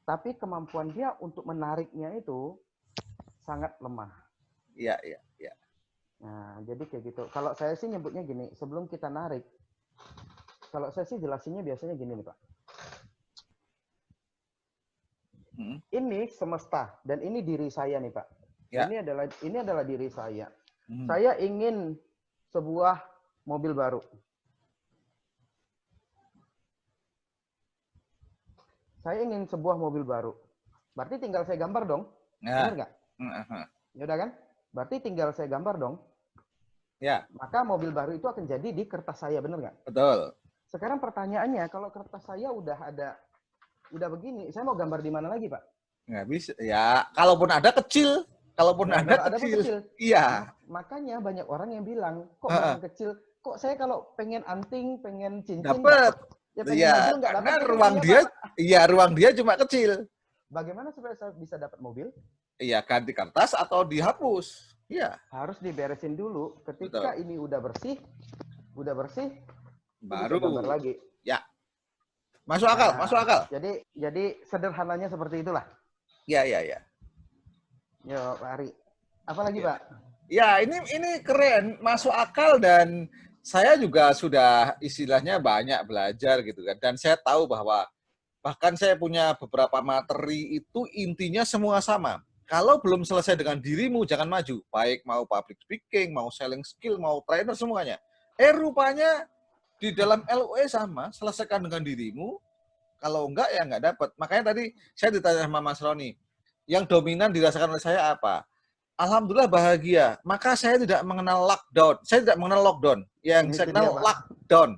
tapi kemampuan dia untuk menariknya itu sangat lemah. Iya. Nah, jadi kayak gitu. Kalau saya sih nyebutnya gini, sebelum kita narik, kalau saya sih jelasinnya biasanya gini nih, Pak. Ini semesta dan ini diri saya nih, Pak. Ya. Ini adalah diri saya. Saya ingin sebuah mobil baru. Saya ingin sebuah mobil baru. Berarti tinggal saya gambar dong. Benar nggak? Ya udah kan? Berarti tinggal saya gambar dong. Ya. Maka mobil baru itu akan jadi di kertas saya, benar nggak? Betul. Sekarang pertanyaannya, kalau kertas saya udah begini, saya mau gambar di mana lagi, Pak? Nggak bisa. Ya, kalaupun ada kecil. Kalaupun Ya, ada kecil. Iya. Makanya banyak orang yang bilang, kok barang kecil? Kok saya kalau pengen anting, pengen cincin, dapat. Ya pengen Iya, mobil nggak karena dapat. ruang dia, ruang dia cuma kecil. Bagaimana supaya saya bisa dapat mobil? Iya, ganti kertas atau dihapus. Iya. Harus diberesin dulu. Ketika ini udah bersih, baru gambar lagi. Ya. Masuk akal, masuk akal. Jadi sederhananya seperti itulah. Ya. Yo, Pak Ari. Apa lagi, Pak? Ya, ini keren, masuk akal, dan saya juga sudah istilahnya banyak belajar gitu kan. Dan saya tahu bahwa bahkan saya punya beberapa materi itu intinya semua sama. Kalau belum selesai dengan dirimu, jangan maju. Baik mau public speaking, mau selling skill, mau trainer, semuanya. Rupanya di dalam LOE sama, selesaikan dengan dirimu. Kalau enggak, ya enggak dapat. Makanya tadi saya ditanya sama Mas Roni, yang dominan dirasakan oleh saya apa? Alhamdulillah bahagia. Maka saya tidak mengenal lockdown. Saya tidak mengenal lockdown. Yang saya kenal lockdown.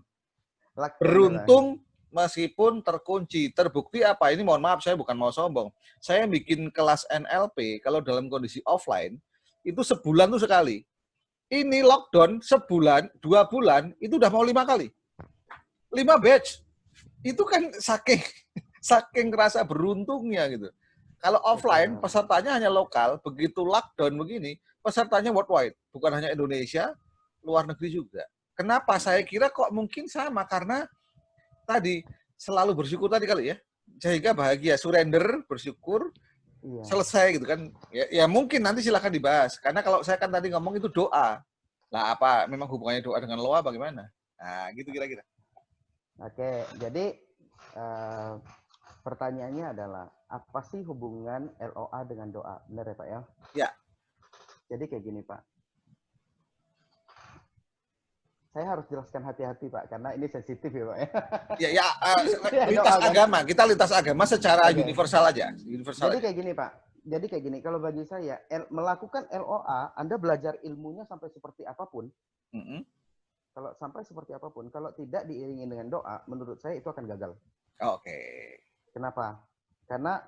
Beruntung meskipun terkunci. Terbukti apa? Ini mohon maaf, saya bukan mau sombong. Saya bikin kelas NLP, kalau dalam kondisi offline, itu sebulan tuh sekali. Ini lockdown sebulan, 2 bulan, itu udah mau 5 kali. 5 batch. Itu kan saking rasa beruntungnya gitu. Kalau offline, pesertanya hanya lokal, begitu lockdown begini, pesertanya worldwide. Bukan hanya Indonesia, luar negeri juga. Kenapa? Saya kira kok mungkin sama, karena tadi selalu bersyukur tadi kali ya. Sehingga bahagia, surrender, bersyukur, selesai gitu kan. Ya mungkin nanti silakan dibahas. Karena kalau saya kan tadi ngomong itu doa. Lah apa, memang hubungannya doa dengan loa bagaimana? Nah, gitu kira-kira. Oke, jadi pertanyaannya adalah, apa sih hubungan LOA dengan doa? Benar ya, Pak ya? Ya. Jadi kayak gini, Pak. Saya harus jelaskan hati-hati, Pak, karena ini sensitif ya, Pak ya. Lintas agama. Kita lintas agama secara universal aja. Jadi kayak gini, Pak. Jadi kayak gini, kalau bagi saya, melakukan LOA, Anda belajar ilmunya sampai seperti apapun. Kalau sampai seperti apapun, kalau tidak diiringi dengan doa, menurut saya itu akan gagal. Oke. Kenapa? Karena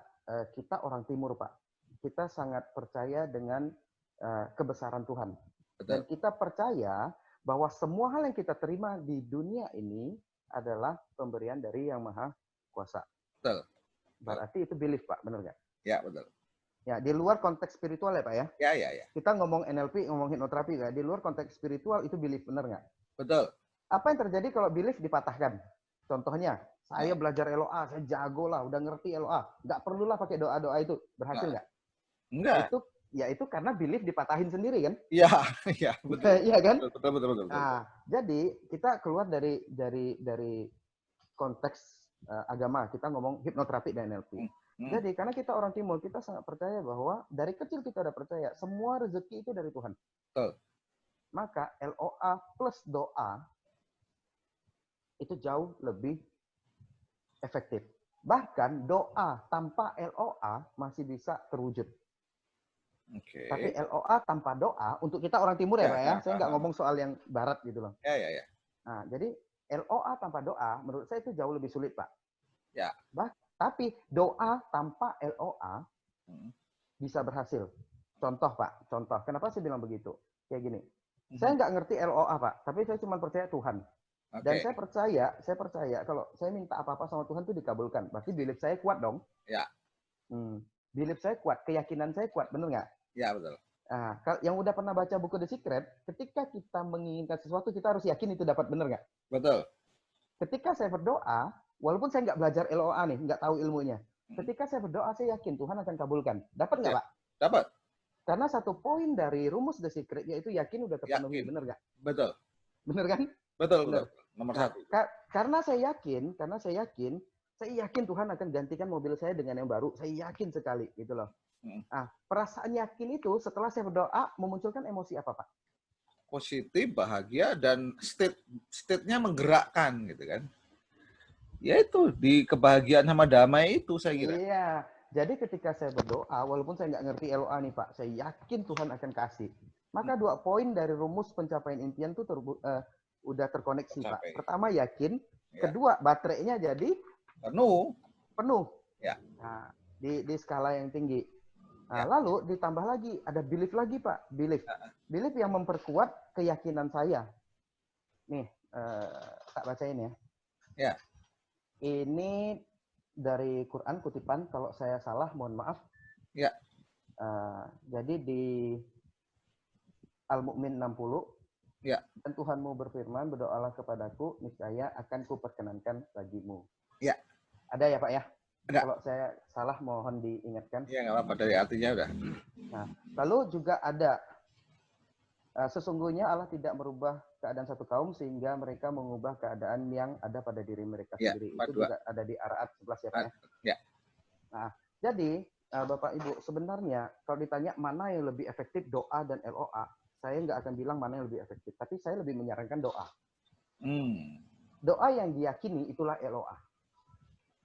kita orang timur, Pak. Kita sangat percaya dengan kebesaran Tuhan. Betul. Dan kita percaya bahwa semua hal yang kita terima di dunia ini adalah pemberian dari Yang Maha Kuasa. Betul. Berarti itu belief, Pak. Benar nggak? Ya, betul. Ya, di luar konteks spiritual ya, Pak ya? Ya. Kita ngomong NLP, ngomong hipnoterapi, nggak? Di luar konteks spiritual itu belief, benar nggak? Betul. Apa yang terjadi kalau belief dipatahkan? Contohnya, saya belajar LOA, saya jago lah, udah ngerti LOA. Nggak perlulah pakai doa-doa itu. Berhasil nggak? Enggak. Itu karena belief dipatahin sendiri kan? Iya, betul. Iya kan? Betul. Nah, jadi kita keluar dari konteks agama, kita ngomong hipnoterapi dan NLP. Jadi karena kita orang timur, kita sangat percaya bahwa dari kecil kita udah percaya semua rezeki itu dari Tuhan. Betul. Maka LOA plus doa itu jauh lebih efektif. Bahkan doa tanpa LOA masih bisa terwujud. Okay. Tapi LOA tanpa doa, untuk kita orang timur ya, Pak ya, saya nggak ngomong soal yang barat gitu loh. Ya. Nah, jadi LOA tanpa doa, menurut saya itu jauh lebih sulit, Pak. Ya. Tapi doa tanpa LOA bisa berhasil. Contoh, Pak. Kenapa saya bilang begitu? Kayak gini. Saya nggak ngerti LOA, Pak. Tapi saya cuma percaya Tuhan. Dan saya percaya kalau saya minta apa-apa sama Tuhan itu dikabulkan. Berarti belief saya kuat dong. Ya. Belief saya kuat, keyakinan saya kuat, benar nggak? Ya, betul. Nah, yang udah pernah baca buku The Secret, ketika kita menginginkan sesuatu, kita harus yakin itu dapat, benar nggak? Betul. Ketika saya berdoa, walaupun saya nggak belajar LOA nih, nggak tahu ilmunya. Ketika saya berdoa, saya yakin Tuhan akan kabulkan. Dapat nggak, Pak? Dapat. Karena satu poin dari rumus The Secret, yaitu yakin udah terpenuhi, benar nggak? Betul. Benar kan? Betul. Benar. Nomor Nah, 1. Karena saya yakin Tuhan akan gantikan mobil saya dengan yang baru. Saya yakin sekali, gitu loh. Nah, perasaan yakin itu setelah saya berdoa memunculkan emosi apa, Pak? Positif, bahagia, dan state-nya menggerakkan, gitu kan. Ya itu, di kebahagiaan sama damai itu, saya kira. Iya. Jadi ketika saya berdoa, walaupun saya nggak ngerti LOA nih, Pak, saya yakin Tuhan akan kasih. Maka 2 poin dari rumus pencapaian impian itu udah terkoneksi, Pak. Pertama, yakin. Ya. Kedua, baterainya jadi penuh. Ya. Nah, di skala yang tinggi. Nah, lalu ditambah lagi, ada belief lagi, Pak. Belief yang memperkuat keyakinan saya. Nih, tak bacain ya. Ya. Ini dari Quran kutipan, kalau saya salah mohon maaf. Ya. Jadi di Al-Mu'min 60, ya. Dan Tuhanmu berfirman, berdoalah kepadaku, niscaya akan kuperkenankan bagimu. Ya. Ada ya, Pak ya? Ada. Kalau saya salah mohon diingatkan. Ya, nggak apa-apa, dari artinya udah. Nah, lalu juga ada, sesungguhnya Allah tidak merubah keadaan satu kaum sehingga mereka mengubah keadaan yang ada pada diri mereka sendiri. Itu juga ada di Ar-Ra'd 11 ya, Pak ya? Ya. Nah, jadi Bapak Ibu, sebenarnya kalau ditanya mana yang lebih efektif, doa dan LOA, saya nggak akan bilang mana yang lebih efektif, tapi saya lebih menyarankan doa. Doa yang diyakini itulah LOA.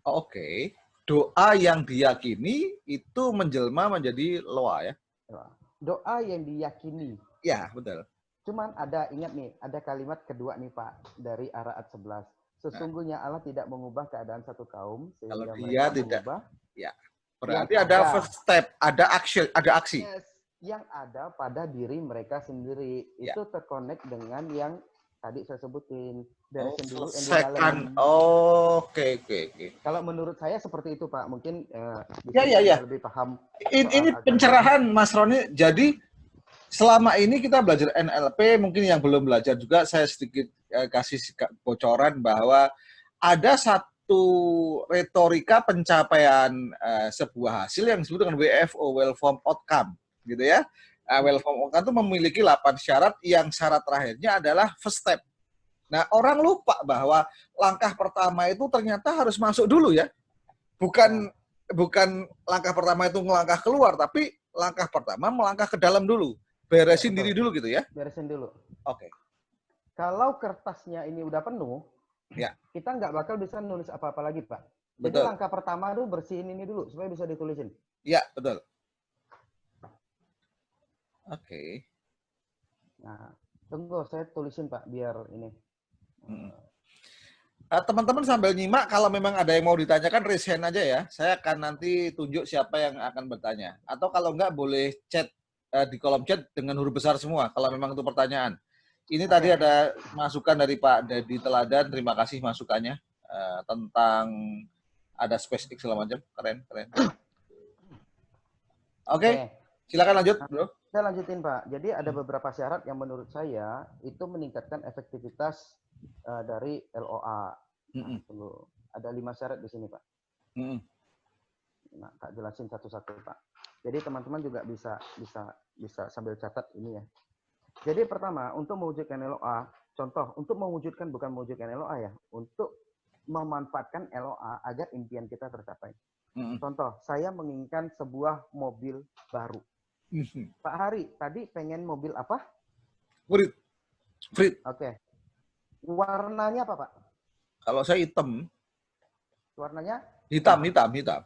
Oke. Doa yang diyakini itu menjelma menjadi LOA ya? Doa yang diyakini. Ya, betul. Cuman ingat nih, ada kalimat kedua nih Pak, dari Ar-Ra'd 11. Sesungguhnya Allah tidak mengubah keadaan satu kaum sehingga kalau dia tidak mengubah. Ya. Berarti ada first step, ada aksi. Yes, yang ada pada diri mereka sendiri. Itu terkonek dengan yang tadi saya sebutin. Beresin dulu yang di dalam. Oke. Kalau menurut saya seperti itu Pak. Mungkin lebih paham. Ini pencerahan Mas Roni. Jadi selama ini kita belajar NLP, mungkin yang belum belajar juga saya sedikit kasih bocoran bahwa ada satu retorika pencapaian sebuah hasil yang disebut dengan WFO, Well Formed Outcome, gitu ya. Well Formed Outcome itu memiliki 8 syarat yang syarat terakhirnya adalah first step. Nah, orang lupa bahwa langkah pertama itu ternyata harus masuk dulu ya. Bukan langkah pertama itu melangkah keluar, tapi langkah pertama melangkah ke dalam dulu. Beresin diri dulu gitu ya? Beresin dulu. Oke. Kalau kertasnya ini udah penuh, kita nggak bakal bisa nulis apa-apa lagi, Pak. Jadi langkah pertama dulu bersihin ini dulu, supaya bisa ditulisin. Ya, betul. Oke. Nah, tunggu, saya tulisin, Pak, biar ini. Teman-teman sambil nyimak, kalau memang ada yang mau ditanyakan, raise hand aja ya. Saya akan nanti tunjuk siapa yang akan bertanya. Atau kalau nggak, boleh chat di kolom chat dengan huruf besar semua, kalau memang itu pertanyaan. Ini tadi ada masukan dari Pak Dedi Teladan, terima kasih masukannya, tentang ada SpaceX segala macam, keren. Oke. Silakan lanjut, Bro. Saya lanjutin, Pak. Jadi ada beberapa syarat yang menurut saya itu meningkatkan efektivitas dari LOA. Ada 5 syarat di sini, Pak. Nah, tak jelasin satu-satu, Pak. Jadi teman-teman juga bisa sambil catat ini ya. Jadi pertama, untuk mewujudkan LOA, contoh, untuk mewujudkan, bukan mewujudkan LOA ya, untuk memanfaatkan LOA agar impian kita tercapai. Contoh, saya menginginkan sebuah mobil baru. Pak Hari, tadi pengen mobil apa? Frit. Oke. Warnanya apa, Pak? Kalau saya hitam. Warnanya? Hitam.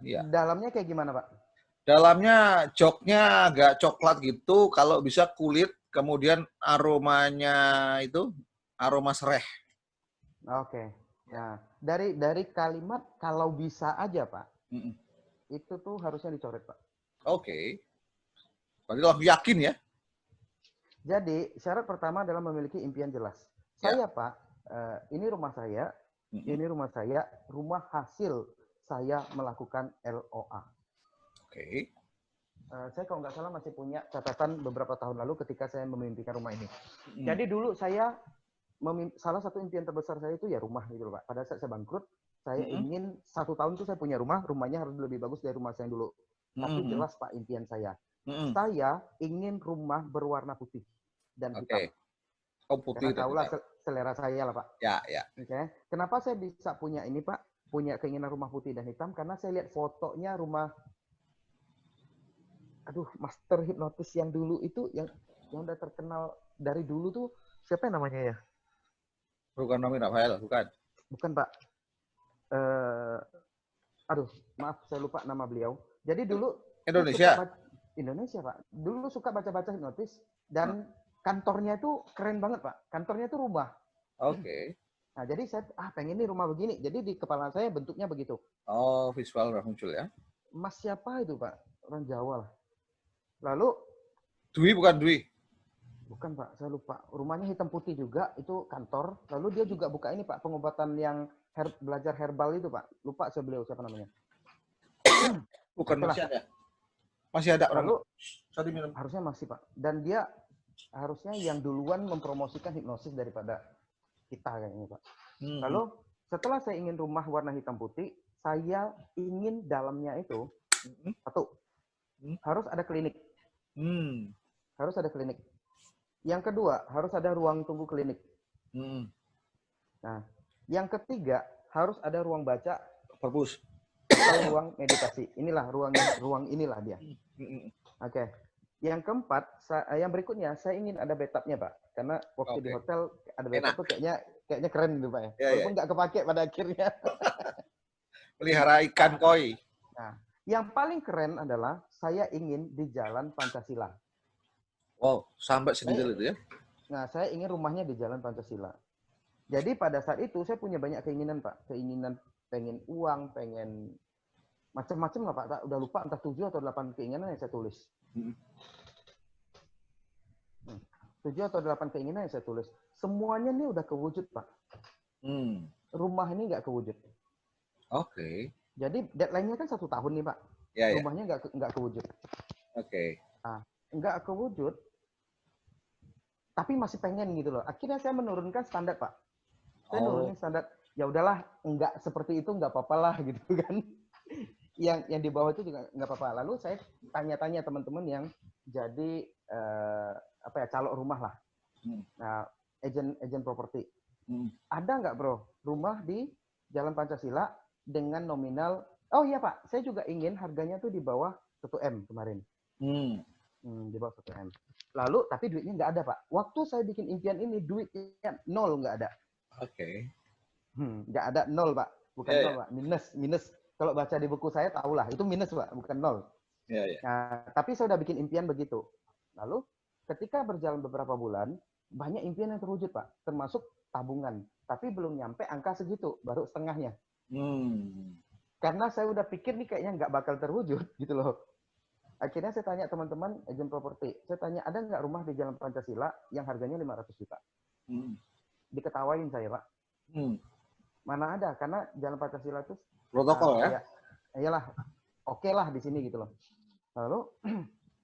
Ya. Dalamnya kayak gimana, Pak? Dalamnya joknya agak coklat gitu, kalau bisa kulit, kemudian aromanya itu aroma sereh. Oke. Nah, dari kalimat kalau bisa aja, Pak. Itu tuh harusnya dicoret, Pak. Oke. Berarti langsung yakin ya? Jadi, syarat pertama adalah memiliki impian jelas. Saya, Pak, ini rumah saya, rumah hasil saya melakukan LOA. Oke. Saya kalau nggak salah masih punya catatan beberapa tahun lalu ketika saya memimpikan rumah ini. Jadi dulu saya salah satu impian terbesar saya itu ya rumah gitu loh Pak. Pada saat saya bangkrut, saya ingin 1 tahun itu saya punya rumahnya harus lebih bagus dari rumah saya yang dulu. Tapi jelas Pak impian saya. Saya ingin rumah berwarna putih dan hitam. Oh, putih. Karena tahulah selera saya lah Pak. Ya. Oke. Kenapa saya bisa punya ini Pak? Punya keinginan rumah putih dan hitam karena saya lihat fotonya rumah master hipnotis yang dulu itu yang udah terkenal dari dulu tuh siapa yang namanya ya? Bukan Rami Rafael, bukan. Bukan Pak. Maaf saya lupa nama beliau. Jadi dulu Indonesia Pak. Dulu suka baca-baca hipnotis dan kantornya itu keren banget Pak. Kantornya itu rumah. Oke. Nah jadi saya pengen nih rumah begini. Jadi di kepala saya bentuknya begitu. Oh, visual udah muncul ya. Mas siapa itu Pak? Orang Jawa lah. Lalu Dwi bukan Dwi. Bukan Pak, saya lupa. Rumahnya hitam putih juga, itu kantor. Lalu dia juga buka ini Pak, pengobatan yang belajar herbal itu Pak. Lupa saya beliau siapa namanya. Bukan itulah. masih ada. Masih ada orang. Lalu Tadi minum. harusnya masih Pak. Dan dia harusnya yang duluan mempromosikan hipnosis daripada kita kayaknya Pak. Lalu setelah saya ingin rumah warna hitam putih, saya ingin dalamnya itu harus ada klinik. Harus ada klinik. Yang kedua, harus ada ruang tunggu klinik. Nah, yang ketiga, harus ada ruang baca, perpus, atau ruang meditasi. Inilah ruang inilah dia. Oke. Yang keempat, yang berikutnya, saya ingin ada bathtubnya, Pak. Karena waktu di hotel ada bathtub tuh kayaknya keren gitu, Pak ya. Walaupun nggak kepake pada akhirnya. Pelihara ikan koi. Nah, yang paling keren adalah saya ingin di Jalan Pancasila. Wow, sampai sedetail itu ya? Nah, saya ingin rumahnya di Jalan Pancasila. Jadi pada saat itu saya punya banyak keinginan, Pak. Keinginan pengen uang, pengen macam-macam lah, Pak. Udah lupa entah 7 atau 8 keinginan yang saya tulis. 7 atau 8 keinginan yang saya tulis. Semuanya ini udah kewujud, Pak. Rumah ini nggak kewujud. Oke. Jadi deadline-nya kan 1 tahun nih, Pak. Ya. Rumahnya nggak kewujud. Oke. Nah, nggak kewujud, tapi masih pengen gitu loh. Akhirnya saya menurunkan standar, Pak. Saya nurunin standar. Ya udahlah, nggak seperti itu nggak apa-apa lah gitu kan. Yang di bawah itu juga nggak apa-apa. Lalu saya tanya-tanya teman-teman yang jadi calok rumah lah. Nah, agent properti. Ada nggak bro rumah di Jalan Pancasila dengan nominal? Oh iya Pak, saya juga ingin harganya tuh di bawah 1 M kemarin. Di bawah 1 M. Lalu tapi duitnya nggak ada Pak. Waktu saya bikin impian ini duitnya 0, nggak ada. Oke. Nggak ada 0 Pak. Bukan 0 Pak. Minus. Kalau baca di buku saya tahulah itu minus Pak, bukan 0. Nah, tapi saya udah bikin impian begitu. Lalu ketika berjalan beberapa bulan, banyak impian yang terwujud Pak, termasuk tabungan. Tapi belum nyampe angka segitu, baru setengahnya. Karena saya udah pikir nih kayaknya nggak bakal terwujud gitu loh. Akhirnya saya tanya teman-teman agent properti, saya tanya ada nggak rumah di Jalan Pancasila yang harganya 500 juta? Diketawain saya Pak. Mana ada, karena Jalan Pancasila itu protokol ya? Iyalah, oke lah di sini gitu loh. Lalu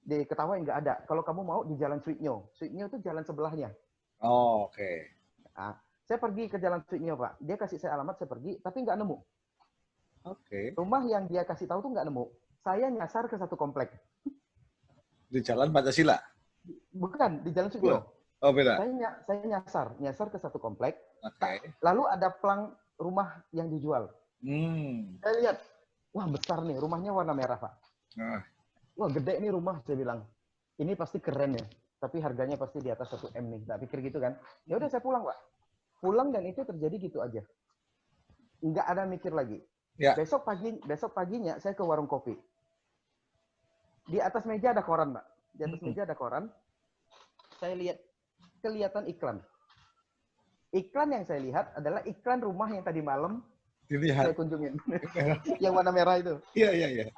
diketawain nggak ada. Kalau kamu mau di Jalan Sweetnyo itu jalan sebelahnya. Oke. Nah, saya pergi ke Jalan Sweetnyo Pak. Dia kasih saya alamat, saya pergi, tapi nggak nemu. Oke. Rumah yang dia kasih tahu tuh nggak nemu. Saya nyasar ke satu komplek. Di Jalan Pancasila? Bukan, di Jalan Sweetnyo. Oh beda. Saya nyasar ke satu komplek. Oke. Lalu ada pelang rumah yang dijual. Saya lihat, wah besar nih, rumahnya warna merah Pak. Wah gede nih rumah, saya bilang. Ini pasti keren ya, tapi harganya pasti di atas 1 M nih. Tak pikir gitu kan. Ya udah saya pulang Pak. Pulang dan itu terjadi gitu aja. Nggak ada mikir lagi. Ya. Besok paginya saya ke warung kopi. Di atas meja ada koran Pak. Di atas meja ada koran. Saya lihat, kelihatan iklan. Iklan yang saya lihat adalah iklan rumah yang tadi malam saya kunjungin. Yang warna merah itu. Iya.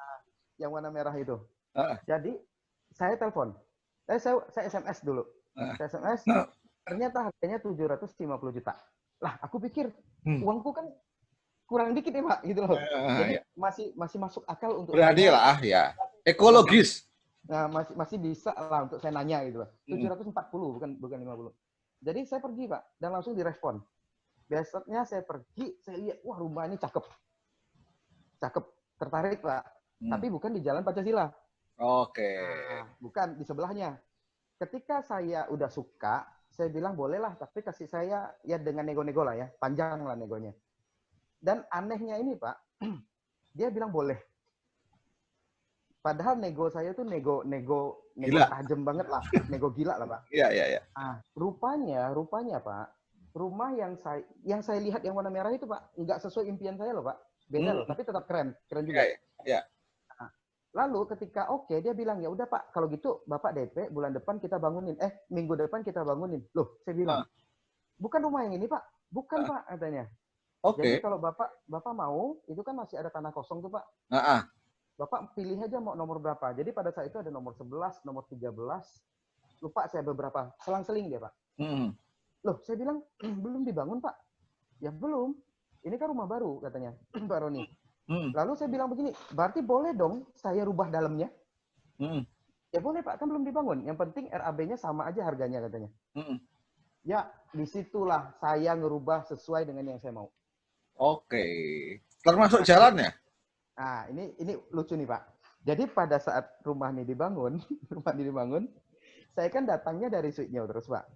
Yang warna merah itu. Jadi saya telepon. Saya SMS dulu. Saya SMS. Ternyata harganya 750 juta. Lah, aku pikir uangku kan kurang dikit ya Pak, gitu loh. Jadi masih masuk akal untuk berani saya, lah ya. Ekologis. Nah, masih bisa lah untuk saya nanya gitu loh. 740 bukan 50. Jadi saya pergi Pak dan langsung direspon. Besoknya saya pergi, saya lihat wah rumah ini cakep. Cakep, tertarik Pak. Tapi bukan di Jalan Pancasila. Oke. Nah, bukan di sebelahnya. Ketika saya udah suka, saya bilang bolehlah, tapi kasih saya ya dengan nego-nego lah ya, panjang lah negonya. Dan anehnya ini Pak, dia bilang boleh. Padahal nego saya tuh nego tajam banget lah, nego gila lah Pak. Iya. Ah, rupanya Pak, rumah yang saya lihat yang warna merah itu Pak, nggak sesuai impian saya loh Pak, beda loh, tapi tetap keren juga. Iya. Lalu ketika dia bilang ya udah Pak, kalau gitu Bapak DP bulan depan kita bangunin. Minggu depan kita bangunin. Loh, saya bilang, bukan rumah yang ini Pak, bukan Pak katanya. Jadi kalau Bapak mau, itu kan masih ada tanah kosong tuh Pak. Bapak pilih aja mau nomor berapa. Jadi pada saat itu ada nomor 11, nomor 13, lupa saya beberapa, selang-seling dia Pak. Loh, saya bilang belum dibangun Pak. Ya belum. Ini kan rumah baru katanya Pak Roni. Lalu saya bilang begini, berarti boleh dong saya rubah dalamnya? Ya boleh Pak, kan belum dibangun. Yang penting RAB-nya sama aja harganya katanya. Ya, disitulah saya ngerubah sesuai dengan yang saya mau. Oke. Termasuk jalannya? Nah, ini lucu nih Pak. Jadi pada saat rumah ini dibangun, saya kan datangnya dari Sweetnyo terus Pak.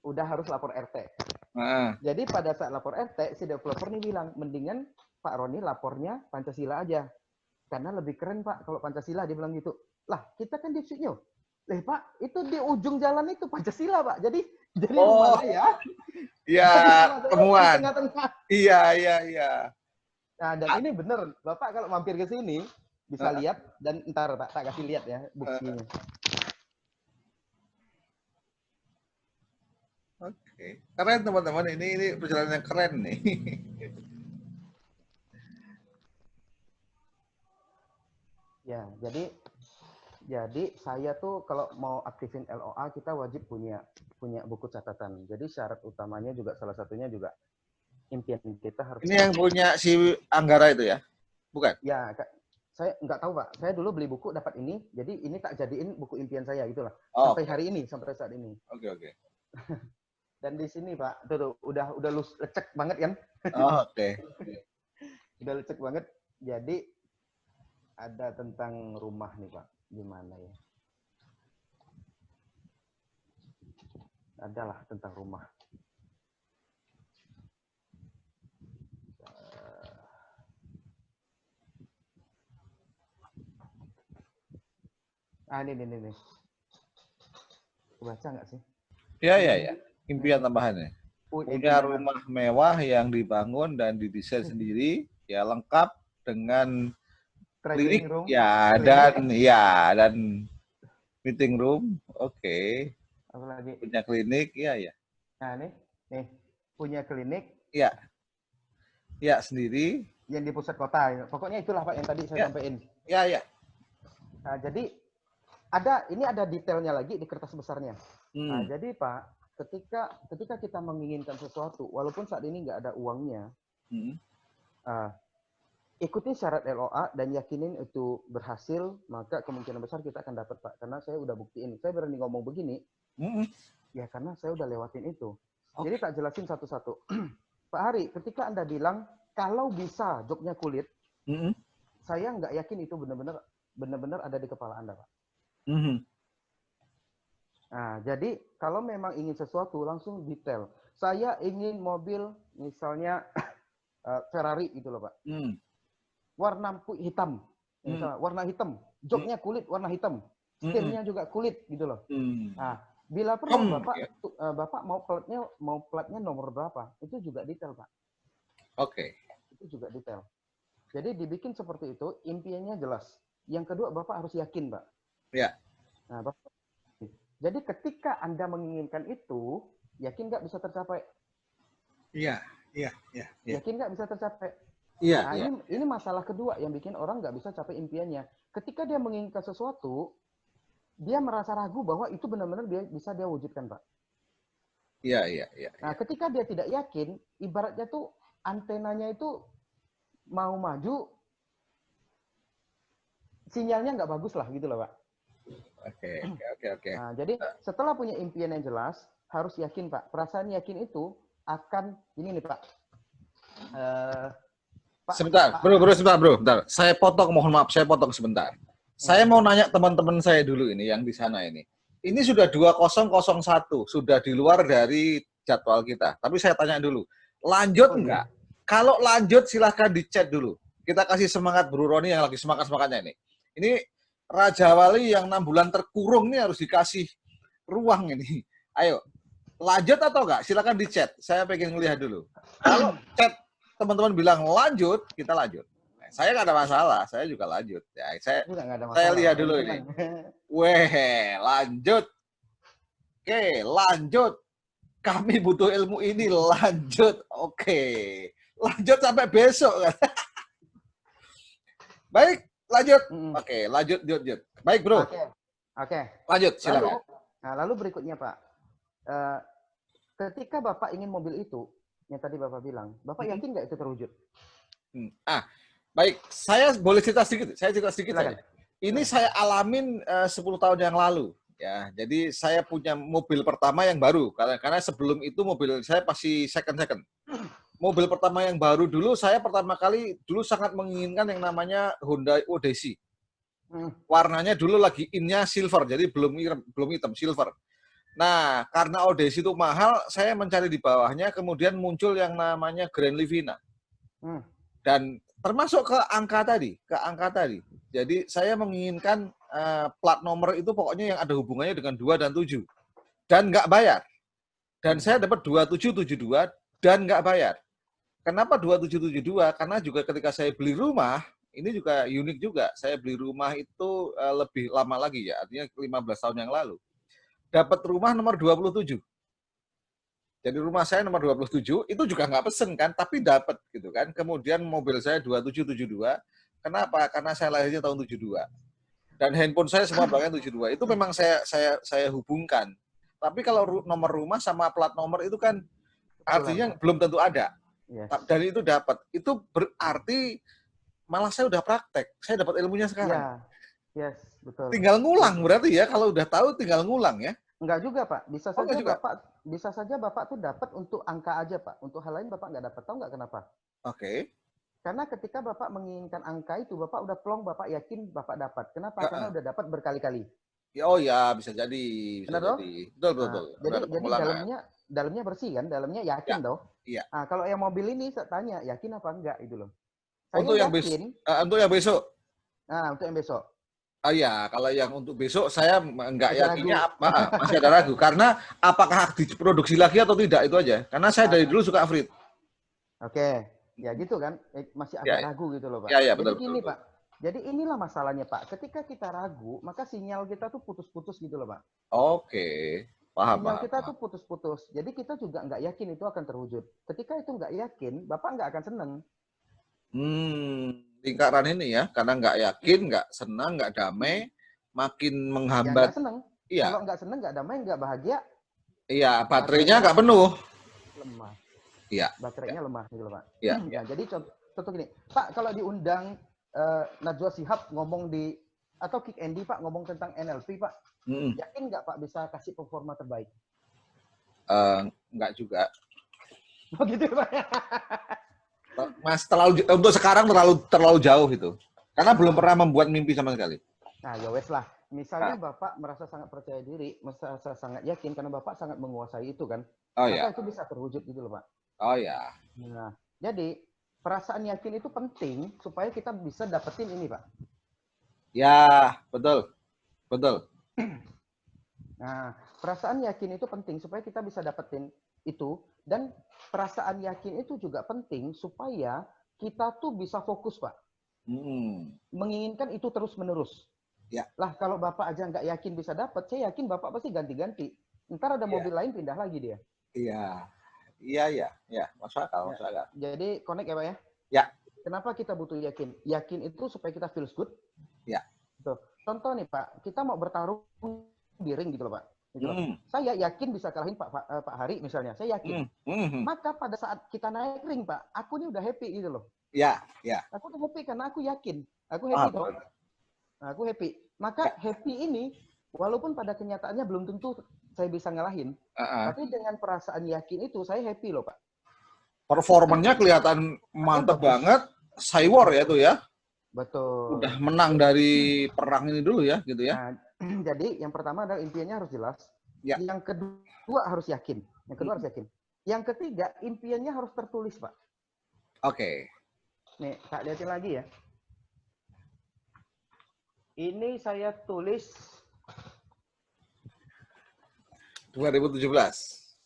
Udah harus lapor RT. Jadi pada saat lapor RT, si developer ini bilang, mendingan Pak Roni lapornya Pancasila aja. Karena lebih keren Pak kalau Pancasila, dia bilang gitu. Lah, kita kan di Sweetnyo. Pak, itu di ujung jalan itu Pancasila Pak. Jadi rumah saya. Iya, temuan. Iya. Nah, dan ini bener. Bapak kalau mampir ke sini, bisa lihat. Dan ntar Pak, tak kasih lihat ya buktinya. Oke. Keren teman-teman. Ini perjalanan yang keren nih. Ya, jadi saya tuh kalau mau aktifin LOA kita wajib punya buku catatan. Jadi syarat utamanya juga salah satunya juga impian kita harus. Ini yang punya si Anggara itu ya? Bukan? Ya, saya nggak tahu Pak. Saya dulu beli buku dapat ini, jadi ini tak jadiin buku impian saya gitulah. Sampai hari ini, sampai saat ini. Oke. Dan di sini Pak, tuh udah lecek banget kan? Oke. Udah lecek banget. Jadi ada tentang rumah nih Pak. Gimana ya? Adalah tentang rumah. Ini. Baca nggak sih? Iya. Impian tambahannya. Punya rumah mewah yang dibangun dan didesain sendiri, ya lengkap dengan klinik, dan meeting room. Oke. Apalagi? Punya klinik, iya. Nah, nih punya klinik. Iya. Ya, sendiri. Yang di pusat kota. Pokoknya itulah Pak yang tadi saya sampaikan. Iya. Nah, jadi ini ada detailnya lagi di kertas besarnya. Nah, jadi Pak, ketika kita menginginkan sesuatu, walaupun saat ini nggak ada uangnya, ikuti syarat LOA dan yakinin itu berhasil, maka kemungkinan besar kita akan dapat Pak. Karena saya udah buktiin. Saya berani ngomong begini, ya karena saya udah lewatin itu. Jadi tak jelasin satu-satu. Pak Hari, ketika Anda bilang, kalau bisa joknya kulit, saya nggak yakin itu benar-benar ada di kepala Anda Pak. Nah, jadi kalau memang ingin sesuatu langsung detail. Saya ingin mobil misalnya Ferrari gitu loh Pak. Warna hitam. Misalnya, warna hitam. Joknya kulit warna hitam. Setirnya juga kulit gitu loh. Nah, bila perlu Bapak mau platnya nomor berapa? Itu juga detail Pak. Oke. Itu juga detail. Jadi dibikin seperti itu, impiannya jelas. Yang kedua Bapak harus yakin Pak. Ya. Nah, Bapak. Jadi ketika Anda menginginkan itu, yakin nggak bisa tercapai? Iya. Yakin nggak bisa tercapai? Iya. Nah, ini masalah kedua yang bikin orang nggak bisa capai impiannya. Ketika dia menginginkan sesuatu, dia merasa ragu bahwa itu benar-benar bisa dia wujudkan, Pak. Iya, iya, iya. Nah, ketika dia tidak yakin, ibaratnya tuh antenanya itu mau maju, sinyalnya nggak bagus lah gitu loh, Pak. Oke, oke, oke, oke. Nah, jadi setelah punya impian yang jelas, harus yakin, Pak. Perasaan yakin itu akan, ini nih, Pak. Sebentar, bro, sebentar, bro. Bentar. Saya potong, mohon maaf, saya potong sebentar. Saya mau nanya teman-teman saya dulu ini, yang di sana ini. Ini sudah 2001, sudah di luar dari jadwal kita. Tapi saya tanya dulu, lanjut enggak? Kalau lanjut, silahkan di chat dulu. Kita kasih semangat Bro Roni yang lagi semangat-semangatnya ini. Ini Raja Wali yang 6 bulan terkurung ini harus dikasih ruang ini. Ayo, lanjut atau enggak? Silahkan di chat. Saya pengen ngelihat dulu. Kalau chat teman-teman bilang lanjut, kita lanjut. Nah, saya nggak ada masalah, saya juga lanjut. Ya, saya lihat dulu ini. Weh, lanjut. Oke, lanjut. Kami butuh ilmu ini, lanjut. Oke, lanjut sampai besok. Baik, lanjut. Oke, lanjut. Baik, bro. Oke. Lanjut, silakan. Lalu berikutnya, Pak. Ketika Bapak ingin mobil itu, yang tadi Bapak bilang, Bapak yakin nggak itu terwujud? Baik, saya boleh cerita sedikit. Saya cerita sedikit saja. Ini saya alamin 10 tahun yang lalu. Ya, jadi saya punya mobil pertama yang baru. Karena sebelum itu mobil saya pasti second. Mobil pertama yang baru dulu, saya pertama kali dulu sangat menginginkan yang namanya Honda Odyssey. Warnanya dulu lagi in-nya silver, jadi belum hitam, silver. Nah, karena Odyssey itu mahal, saya mencari di bawahnya, kemudian muncul yang namanya Grand Livina. Dan termasuk ke angka tadi. Jadi saya menginginkan plat nomor itu pokoknya yang ada hubungannya dengan 2 dan 7. Dan nggak bayar. Dan saya dapat 2772 dan nggak bayar. Kenapa 2772? Karena juga ketika saya beli rumah, ini juga unik juga. Saya beli rumah itu lebih lama lagi ya, artinya 15 tahun yang lalu. Dapat rumah nomor 27. Jadi rumah saya nomor 27, itu juga nggak pesen kan, tapi dapat gitu kan. Kemudian mobil saya 2772. Kenapa? Karena saya lahirnya tahun 72. Dan handphone saya semua belakangnya 72. Itu memang saya hubungkan. Tapi kalau nomor rumah sama plat nomor itu kan artinya belum tentu ada. Dari itu dapat. Itu berarti malah saya udah praktek. Saya dapat ilmunya sekarang. Betul. Tinggal ngulang berarti ya. Kalau udah tahu tinggal ngulang ya. Enggak juga, Pak. Bisa saja Bapak tuh dapat untuk angka aja, Pak. Untuk hal lain Bapak nggak dapat. Tahu nggak kenapa? Oke. Karena ketika Bapak menginginkan angka itu, Bapak udah plong, Bapak yakin Bapak dapat. Kenapa? Karena udah dapat berkali-kali. Oh ya, bisa jadi. Betul. Jadi dalamnya bersih kan? Dalamnya yakin dong. Iya. Nah, kalau yang mobil ini saya tanya, yakin apa enggak itu loh. Untuk yang besok. Nah, untuk yang besok. Oh ya, kalau yang untuk besok saya enggak yakinnya masih ada ragu. Karena apakah diproduksi lagi atau tidak itu aja. Karena saya dari dulu suka Afrit. Oke, ya gitu kan. Masih agak ragu gitu loh, Pak. Ya, betul. Jadi gini, Pak. Jadi inilah masalahnya, Pak. Ketika kita ragu, maka sinyal kita tuh putus-putus gitu loh, Pak. Oke, paham. Sinyal kita tuh putus-putus. Jadi kita juga nggak yakin itu akan terwujud. Ketika itu nggak yakin, Bapak nggak akan seneng. Lingkaran ini ya, karena nggak yakin, nggak senang, nggak damai, makin menghambat. Ya, seneng. Iya. Kalau nggak seneng, nggak damai, nggak bahagia. Iya, baterainya nggak penuh. Lemah. Iya. Baterainya lemah gitu loh, Pak. Iya. Ya, jadi contoh gini, Pak, kalau diundang Najwa Shihab ngomong atau Kick Andy, Pak, ngomong tentang NLP, Pak, yakin nggak Pak bisa kasih performa terbaik? Nggak juga. Oh gitu, Pak. Mas, untuk sekarang terlalu jauh itu. Karena belum pernah membuat mimpi sama sekali. Nah, ya wes lah. Misalnya Bapak merasa sangat percaya diri, merasa sangat yakin karena Bapak sangat menguasai itu kan. Maka itu bisa terwujud gitu loh, Pak. Oh ya. Nah, jadi perasaan yakin itu penting supaya kita bisa dapetin ini, Pak. Ya, betul. Betul. Nah, perasaan yakin itu penting supaya kita bisa dapetin itu. Dan perasaan yakin itu juga penting supaya kita tuh bisa fokus, Pak. Menginginkan itu terus-menerus. Ya. Lah, kalau Bapak aja nggak yakin bisa dapat, saya yakin Bapak pasti ganti-ganti. Ntar ada mobil lain pindah lagi dia. Iya. Masuk akal. Jadi, connect ya, Pak ya? Ya. Kenapa kita butuh yakin? Yakin itu supaya kita feels good. Ya. Tuh. Contoh nih, Pak. Kita mau bertarung di ring gitu loh, Pak. Gitu loh. Saya yakin bisa kalahin Pak Hari misalnya, saya yakin. Maka pada saat kita naik ring Pak, aku ini udah happy gitu loh. Ya, ya. Aku udah happy karena aku yakin. Aku happy toh. Nah, aku happy. Maka happy ini, walaupun pada kenyataannya belum tentu saya bisa ngalahin, tapi dengan perasaan yakin itu saya happy loh Pak. Performanya kelihatan mantap banget, Cywar ya tuh ya. Betul. Udah menang dari perang ini dulu ya, gitu ya. Nah, jadi yang pertama adalah impiannya harus jelas. Ya. Yang kedua harus yakin. Yang kedua harus yakin. Yang ketiga impiannya harus tertulis Pak. Oke. Nih, Kak lihatin lagi ya. Ini saya tulis 2017.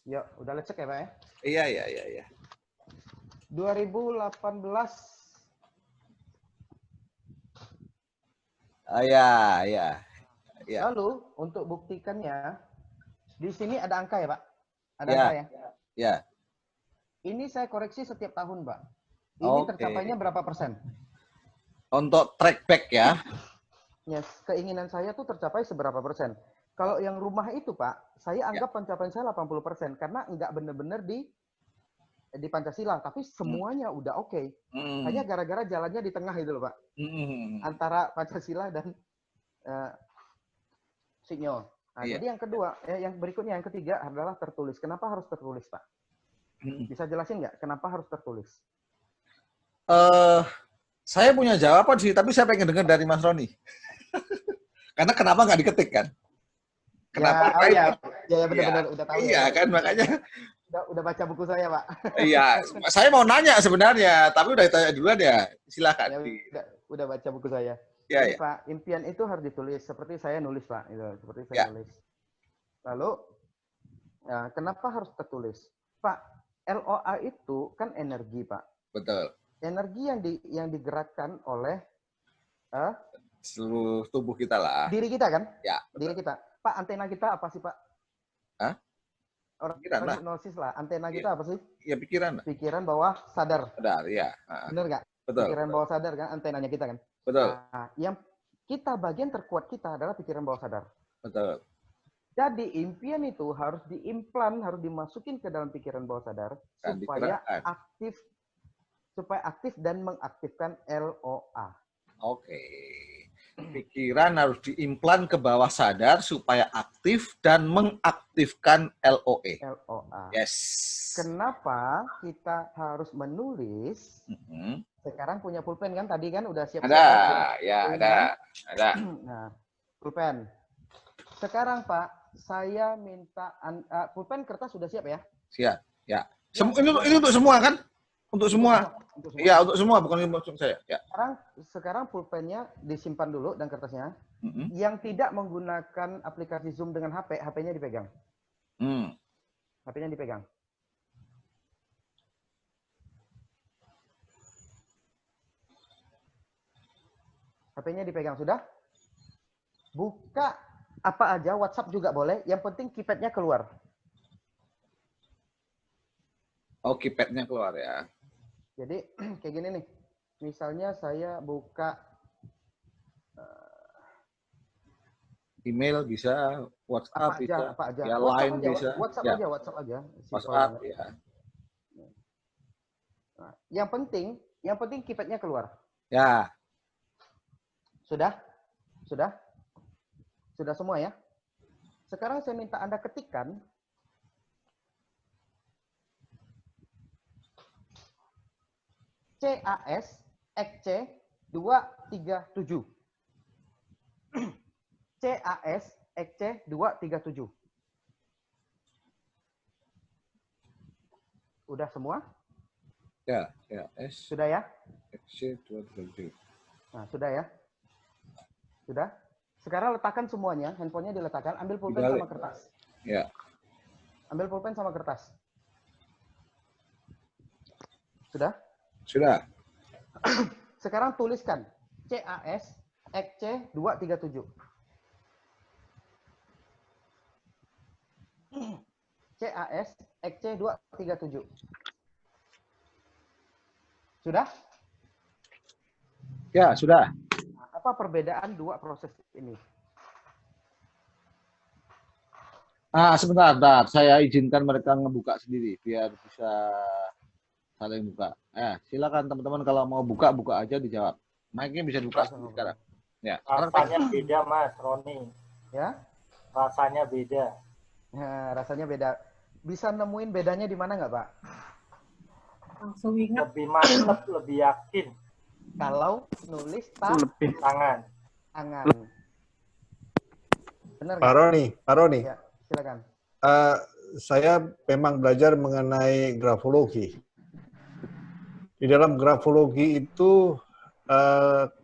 ya, udah lecek ya Pak ya. Iya, iya, iya, iya. 2018. Ya, ya. Ya. Lalu untuk buktikannya di sini ada angka ya Pak. Ada Ya. angka ya. Ya. Ini saya koreksi setiap tahun Pak. Ini tercapainya berapa persen? Untuk track back ya. Yes, keinginan saya tuh tercapai seberapa persen. Kalau yang rumah itu Pak, saya anggap pencapaian saya 80% karena nggak benar-benar di Pancasila, tapi semuanya udah oke. Hanya gara-gara jalannya di tengah itu loh Pak. Antara Pancasila dan Signal. Nah, jadi yang kedua, yang berikutnya, yang ketiga adalah tertulis. Kenapa harus tertulis Pak? Bisa jelasin nggak kenapa harus tertulis? Saya punya jawaban sih, tapi saya pengen dengar dari Mas Roni. Karena kenapa nggak diketik kan? Kenapa? Ya benar-benar udah tahu. Iya kan, makanya. Udah baca buku saya Pak. Iya, saya mau nanya sebenarnya, tapi udah ditanya duluan ya. Silakan. Ya, udah baca buku saya. Ya, Jadi ya. Pak, impian itu harus ditulis seperti saya nulis Pak. Gitu, seperti saya nulis. Lalu, kenapa harus tertulis? Pak, LOA itu kan energi Pak. Betul. Energi yang digerakkan oleh seluruh tubuh kita lah. Diri kita kan? Ya. Diri kita. Pak, antena kita apa sih Pak? Hah? Orang Pikiran hipnosis lah. Antena kita apa sih? Ya pikiran. Pikiran bawah sadar. Sadar, ya. Bener nggak? Betul. Pikiran bawah sadar kan antenanya kita kan? Betul. Nah, yang kita bagian terkuat kita adalah pikiran bawah sadar. Betul. Jadi impian itu harus diimplan, harus dimasukin ke dalam pikiran bawah sadar Dan supaya digerakkan. aktif dan mengaktifkan LOA. Oke. Pikiran harus diimplan ke bawah sadar supaya aktif dan mengaktifkan LOE. LOA. Yes. Kenapa kita harus menulis? Sekarang punya pulpen kan? Tadi kan udah siap. Ada, ya ada. Nah, pulpen. Sekarang Pak, saya minta pulpen kertas sudah siap ya? Siap, ya. Ini untuk semua kan? Untuk semua. Iya, untuk semua, bukan untuk saya. Ya. Sekarang pulpennya disimpan dulu dan kertasnya. Yang tidak menggunakan aplikasi Zoom dengan HP, HP-nya dipegang. HP-nya dipegang. HP-nya dipegang sudah? Buka apa aja, WhatsApp juga boleh. Yang penting keypad-nya keluar. Oh, keypad-nya keluar ya. Jadi kayak gini nih. Misalnya saya buka email bisa, WhatsApp bisa, apa aja. ya WhatsApp Line aja, bisa. WhatsApp ya. aja, WhatsApp aja. WhatsApp ya. Nah, yang penting keypad-nya keluar. Ya. Sudah? Sudah? Sudah semua ya? Sekarang saya minta Anda ketikkan CAS XC 237. CAS XC 237. Udah semua? Ya, CAS Sudah ya? XC 237. Nah, sudah ya? Sudah? Sekarang letakkan semuanya, handphonenya diletakkan, ambil pulpen sama kertas. Ya. Ambil pulpen sama kertas. Sudah? Sudah. Sekarang tuliskan CAS XC 237. CAS XC 237. Sudah? Ya, sudah. Apa perbedaan dua proses ini? Sebentar, bentar. Saya izinkan mereka ngebuka sendiri biar bisa saling buka. Silakan teman-teman kalau mau buka aja dijawab. Mic-nya bisa dibuka sendiri sekarang. Ya. Rasanya beda, Mas Roni. Ya? Rasanya beda. Nah, rasanya beda. Bisa nemuin bedanya di mana nggak, Pak? Langsung ingat. Lebih mantap, lebih yakin. Kalau nulis Tangan. Benar Pak Roni. Ya, silakan. Saya memang belajar mengenai grafologi. Di dalam grafologi itu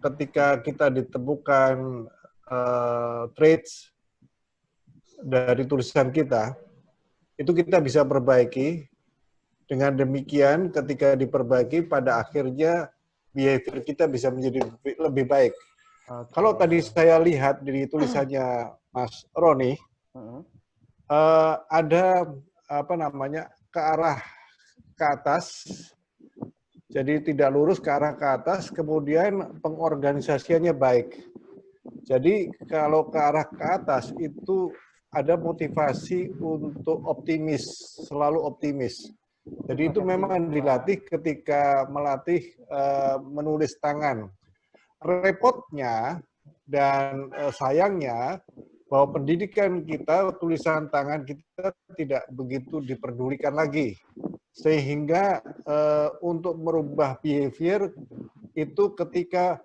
ketika kita ditemukan traits dari tulisan kita, itu kita bisa perbaiki. Dengan demikian, ketika diperbaiki, pada akhirnya behavior kita bisa menjadi lebih baik. Okay. Kalau tadi saya lihat di tulisannya Mas Roni, ada ke arah ke atas, jadi tidak lurus ke arah ke atas, kemudian pengorganisasiannya baik. Jadi kalau ke arah ke atas itu ada motivasi untuk optimis, selalu optimis. Jadi itu memang dilatih ketika melatih menulis tangan. Repotnya dan sayangnya bahwa pendidikan kita, tulisan tangan kita tidak begitu diperdulikan lagi. Sehingga untuk merubah behavior itu ketika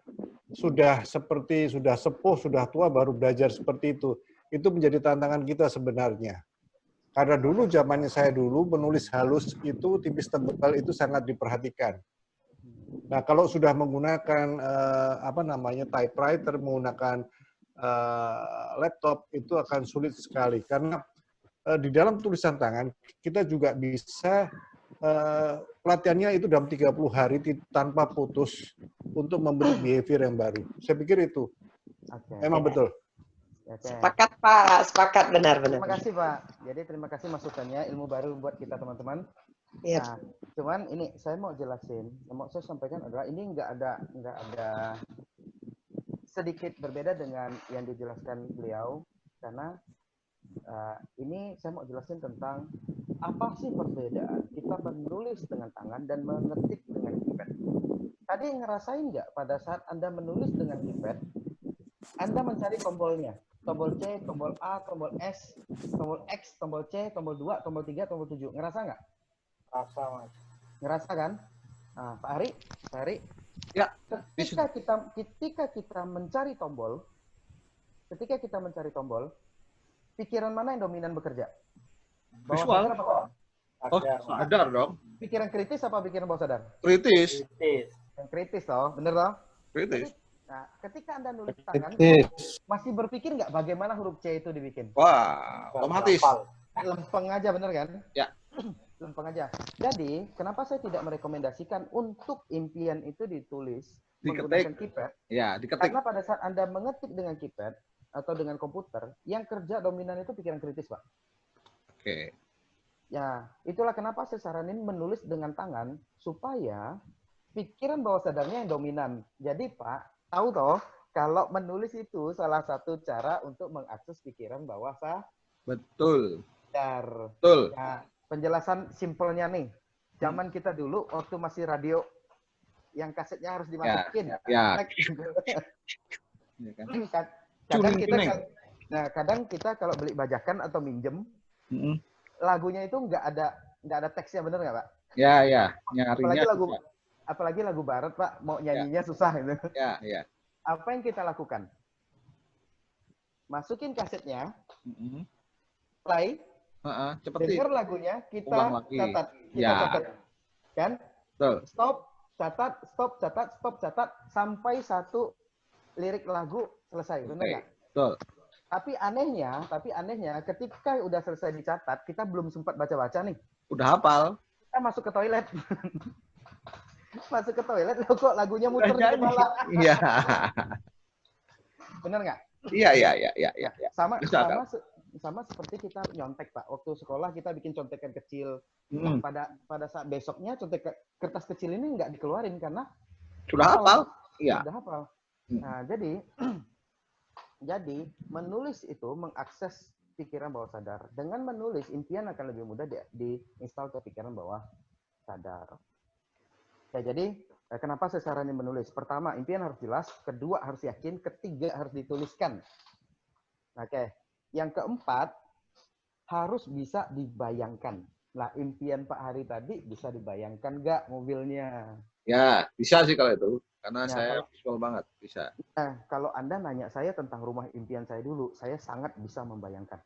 sudah sepuh, sudah tua baru belajar seperti itu. Itu menjadi tantangan kita sebenarnya. Karena dulu zamannya saya dulu menulis halus itu tipis tebal itu sangat diperhatikan. Nah, kalau sudah menggunakan typewriter, menggunakan laptop itu akan sulit sekali karena di dalam tulisan tangan kita juga bisa pelatihannya itu dalam 30 hari tanpa putus untuk membentuk behavior yang baru. Saya pikir itu memang betul. Sepakat Pak, sepakat benar-benar. Terima kasih Pak. Jadi terima kasih masukannya, ilmu baru buat kita teman-teman. Iya. Nah, cuman ini saya mau jelasin, mau saya sampaikan adalah ini nggak ada sedikit berbeda dengan yang dijelaskan beliau karena ini saya mau jelasin tentang apa sih perbedaan kita menulis dengan tangan dan mengetik dengan keypad. Tadi ngerasain nggak pada saat Anda menulis dengan keypad, Anda mencari tombolnya. Tombol C, tombol A, tombol S, tombol X, tombol C, tombol 2, tombol 3, tombol 7. Ngerasa nggak? Rasa, Mas. Ngerasa kan? Nah, Pak Ari. Ya. Ketika kita mencari tombol, pikiran mana yang dominan bekerja? Bawah Visual. sadar apa? Sadar dong. Pikiran kritis apa pikiran bawah sadar? Kritis. Yang kritis toh, bener toh? Kritis. Nah, ketika Anda nulis tangan, masih berpikir nggak bagaimana huruf C itu dibikin? Wah, otomatis. Lempeng aja, bener kan? Ya. Lempeng aja. Jadi, kenapa saya tidak merekomendasikan untuk impian itu ditulis menggunakan keypad? Ya, diketik. Karena pada saat Anda mengetik dengan keypad atau dengan komputer, yang kerja dominan itu pikiran kritis, Pak. Oke. Ya, itulah kenapa saya saranin menulis dengan tangan supaya pikiran bawah sadarnya yang dominan. Jadi, Pak, tahu toh, kalau menulis itu salah satu cara untuk mengakses pikiran bawah sadar. Betul. Betul. Nah, penjelasan simpelnya nih. Zaman kita dulu waktu masih radio yang kasetnya harus dimasukin. Ya. Kadang kita kalau beli bajakan atau minjem, lagunya itu nggak ada teksnya, bener nggak Pak? Ya. Nyarinya. Apalagi lagu barat Pak, mau nyanyinya susah itu. Ya. Apa yang kita lakukan? Masukin kasetnya, play, dengar lagunya, kita catat. Kan? Betul. Stop, catat, sampai satu lirik lagu selesai. Benar nggak? Betul. Tapi anehnya, ketika udah selesai dicatat, kita belum sempat baca-baca nih. Udah hafal. Kita masuk ke toilet. Masuk ke toilet, kok lagunya muter di kepala. Iya. Benar nggak? Iya. Sama seperti kita nyontek Pak. Waktu sekolah kita bikin contekan kecil. Pada saat besoknya kertas kecil ini nggak dikeluarin karena sudah hafal. Iya. Sudah hafal. Nah, jadi menulis itu mengakses pikiran bawah sadar. Dengan menulis, impian akan lebih mudah diinstal ke pikiran bawah sadar. Ya, jadi kenapa saya saranin menulis? Pertama, impian harus jelas. Kedua, harus yakin. Ketiga, harus dituliskan. Oke. Yang keempat, harus bisa dibayangkan. Nah, impian Pak Hari tadi bisa dibayangkan nggak mobilnya? Ya, bisa sih kalau itu. Karena Ya, saya visual banget, bisa. Nah, kalau Anda nanya saya tentang rumah impian saya dulu, saya sangat bisa membayangkan.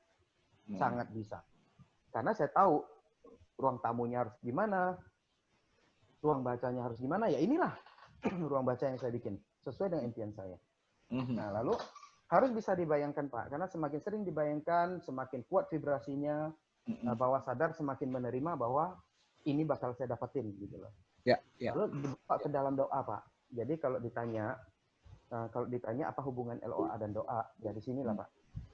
Sangat bisa. Karena saya tahu ruang tamunya harus gimana, ruang bacanya harus gimana, ya inilah ruang baca yang saya bikin, sesuai dengan impian saya. Nah, lalu harus bisa dibayangkan, Pak. Karena semakin sering dibayangkan, semakin kuat vibrasinya, bawah sadar semakin menerima bahwa ini bakal saya dapetin, gitu loh. Ya, ya. Lalu dibawa ke dalam doa, Pak. Jadi kalau ditanya apa hubungan LOA dan doa, ya di sinilah, Pak.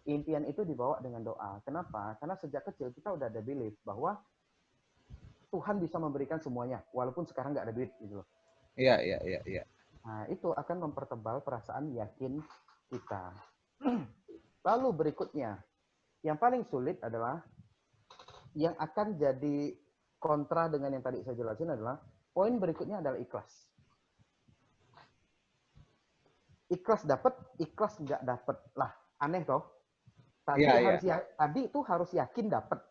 Impian itu dibawa dengan doa. Kenapa? Karena sejak kecil kita udah ada belief bahwa Tuhan bisa memberikan semuanya, walaupun sekarang nggak ada duit, gitu loh. Iya, iya, iya, iya. Nah, itu akan mempertebal perasaan yakin kita. Lalu berikutnya, yang paling sulit adalah yang akan jadi kontra dengan yang tadi saya jelasin adalah poin berikutnya adalah ikhlas. Ikhlas dapat, ikhlas nggak dapat. Lah, aneh toh? Tadi itu harus yakin dapat.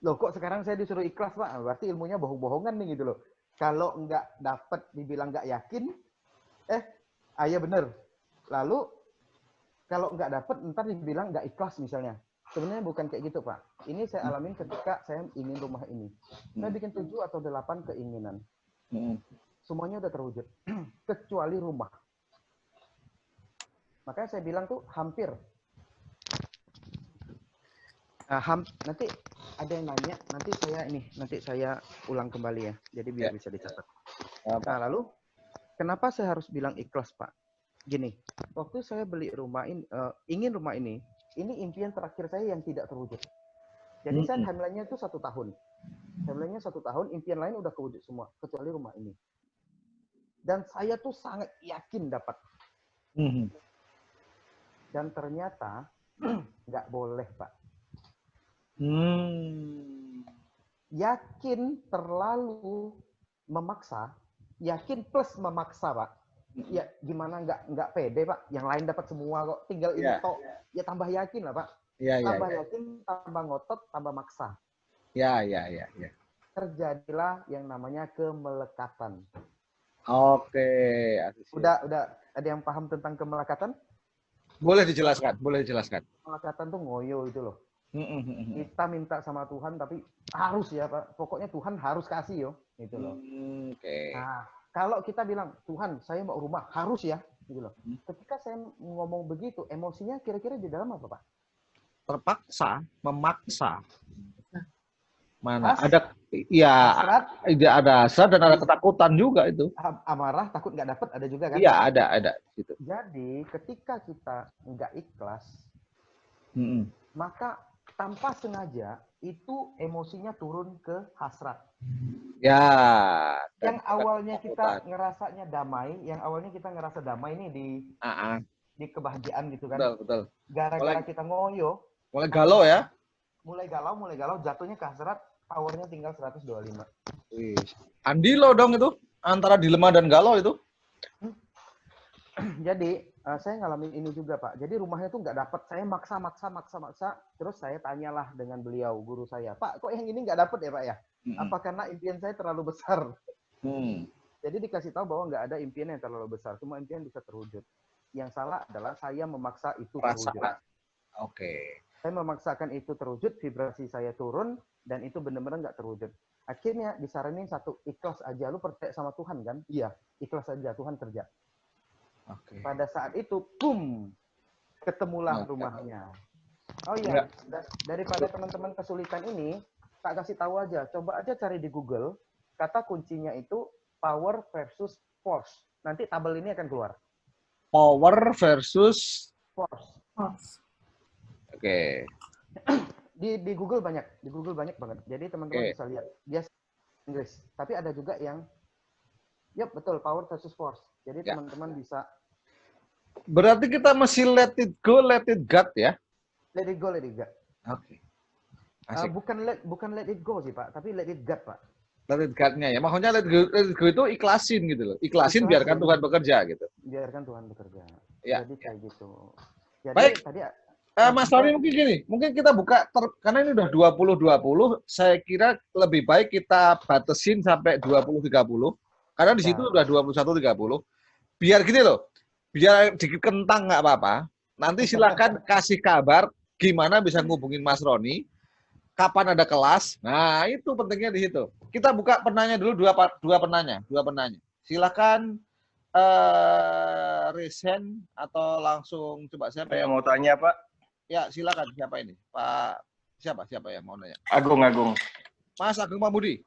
Loh, kok sekarang saya disuruh ikhlas, Pak? Berarti ilmunya bohong-bohongan nih, gitu loh. Kalau nggak dapat dibilang nggak yakin, iya bener. Lalu, kalau nggak dapat, ntar dibilang nggak ikhlas misalnya. Sebenarnya bukan kayak gitu, Pak. Ini saya alamin ketika saya ingin rumah ini. Saya bikin 7 atau 8 keinginan. Semuanya udah terwujud. Kecuali rumah. Makanya saya bilang tuh hampir. Nanti ada yang nanya, nanti saya ulang kembali ya. Jadi biar bisa dicatat. Nah, lalu kenapa saya harus bilang ikhlas, Pak? Gini, waktu saya beli rumah ini, ingin rumah ini impian terakhir saya yang tidak terwujud. Jadi saya timeline-nya itu 1 tahun. Timeline-nya 1 tahun, impian lain udah kewujud semua, kecuali rumah ini. Dan saya tuh sangat yakin dapat. Dan ternyata nggak boleh, Pak. Yakin terlalu memaksa, yakin plus memaksa, Pak. Ya gimana nggak pede, Pak. Yang lain dapat semua kok. Tinggal ini tok. Ya tambah yakin lah, Pak. Tambah yakin, tambah ngotot, tambah maksa. Ya. Terjadilah yang namanya kemelekatan. Oke. Udah ada yang paham tentang kemelekatan? Boleh dijelaskan. Kemelekatan tuh ngoyo itu loh. Kita minta sama Tuhan tapi harus ya, Pak. Pokoknya Tuhan harus kasih yo, gitu loh. Oke. Nah, kalau kita bilang, Tuhan, saya mau rumah, harus ya, gitu loh. Ketika saya ngomong begitu, emosinya kira-kira di dalam apa, Pak? Terpaksa, memaksa. Has, Mana? Ada hasrat dan ada ketakutan juga itu. Amarah, takut nggak dapat, ada juga kan? Iya, ada. Gitu. Jadi, ketika kita nggak ikhlas, maka tanpa sengaja, itu emosinya turun ke hasrat. Ya. Yang awalnya kita ngerasanya damai, ini di kebahagiaan gitu kan. Betul. Gara-gara kita ngoyo. Mulai galau ya. Mulai galau, jatuhnya ke hasrat, powernya tinggal 125. Wih. Andilo dong itu, antara dilema dan galau itu. Jadi, saya ngalamin ini juga, Pak. Jadi rumahnya tuh nggak dapat. Saya maksa. Terus saya tanyalah dengan beliau, guru saya. Pak, kok yang ini nggak dapat ya, Pak ya? Apa karena impian saya terlalu besar? Jadi dikasih tahu bahwa nggak ada impian yang terlalu besar. Semua impian bisa terwujud. Yang salah adalah saya memaksa itu terwujud. Oke. Saya memaksakan itu terwujud, vibrasi saya turun, dan itu benar-benar nggak terwujud. Akhirnya disaranin satu, ikhlas aja. Lu percaya sama Tuhan kan? Iya, ikhlas aja, Tuhan kerja. Oke. Pada saat itu, boom, ketemulah rumahnya. Oh iya, daripada teman-teman kesulitan ini, tak kasih tahu aja. Coba aja cari di Google, kata kuncinya itu power versus force. Nanti tabel ini akan keluar. Power versus Force. Oke. Di Google banyak banget. Jadi teman-teman bisa lihat. Dia Inggris. Tapi ada juga yang, betul, power versus force. Jadi teman-teman bisa. Berarti kita mesti let it go, let it God ya? Let it go, let it go. Oke. Asik. Bukan let it go sih Pak, tapi let it gut Pak. Let it go-nya ya. Maksudnya let it go itu ikhlasin gitu loh. Ikhlasin biarkan Tuhan bekerja gitu. Biarkan Tuhan bekerja. Ya. Jadi kayak gitu. Jadi Baik. tadi Mas Tony mungkin gini, mungkin kita buka karena ini udah 20-20, saya kira lebih baik kita batasin sampai 20-30. Karena di situ udah 21-30. Biar gini loh, biar dikit kentang nggak apa-apa. Nanti silakan kasih kabar gimana bisa ngubungin Mas Roni. Kapan ada kelas? Nah, itu pentingnya di situ. Kita buka penanya dulu, dua penanya. Silakan resen atau langsung coba siapa yang mau tanya, Pak? Ya, silakan. Siapa ini? Pak siapa yang mau nanya? Agung. Mas Agung Mahmudi.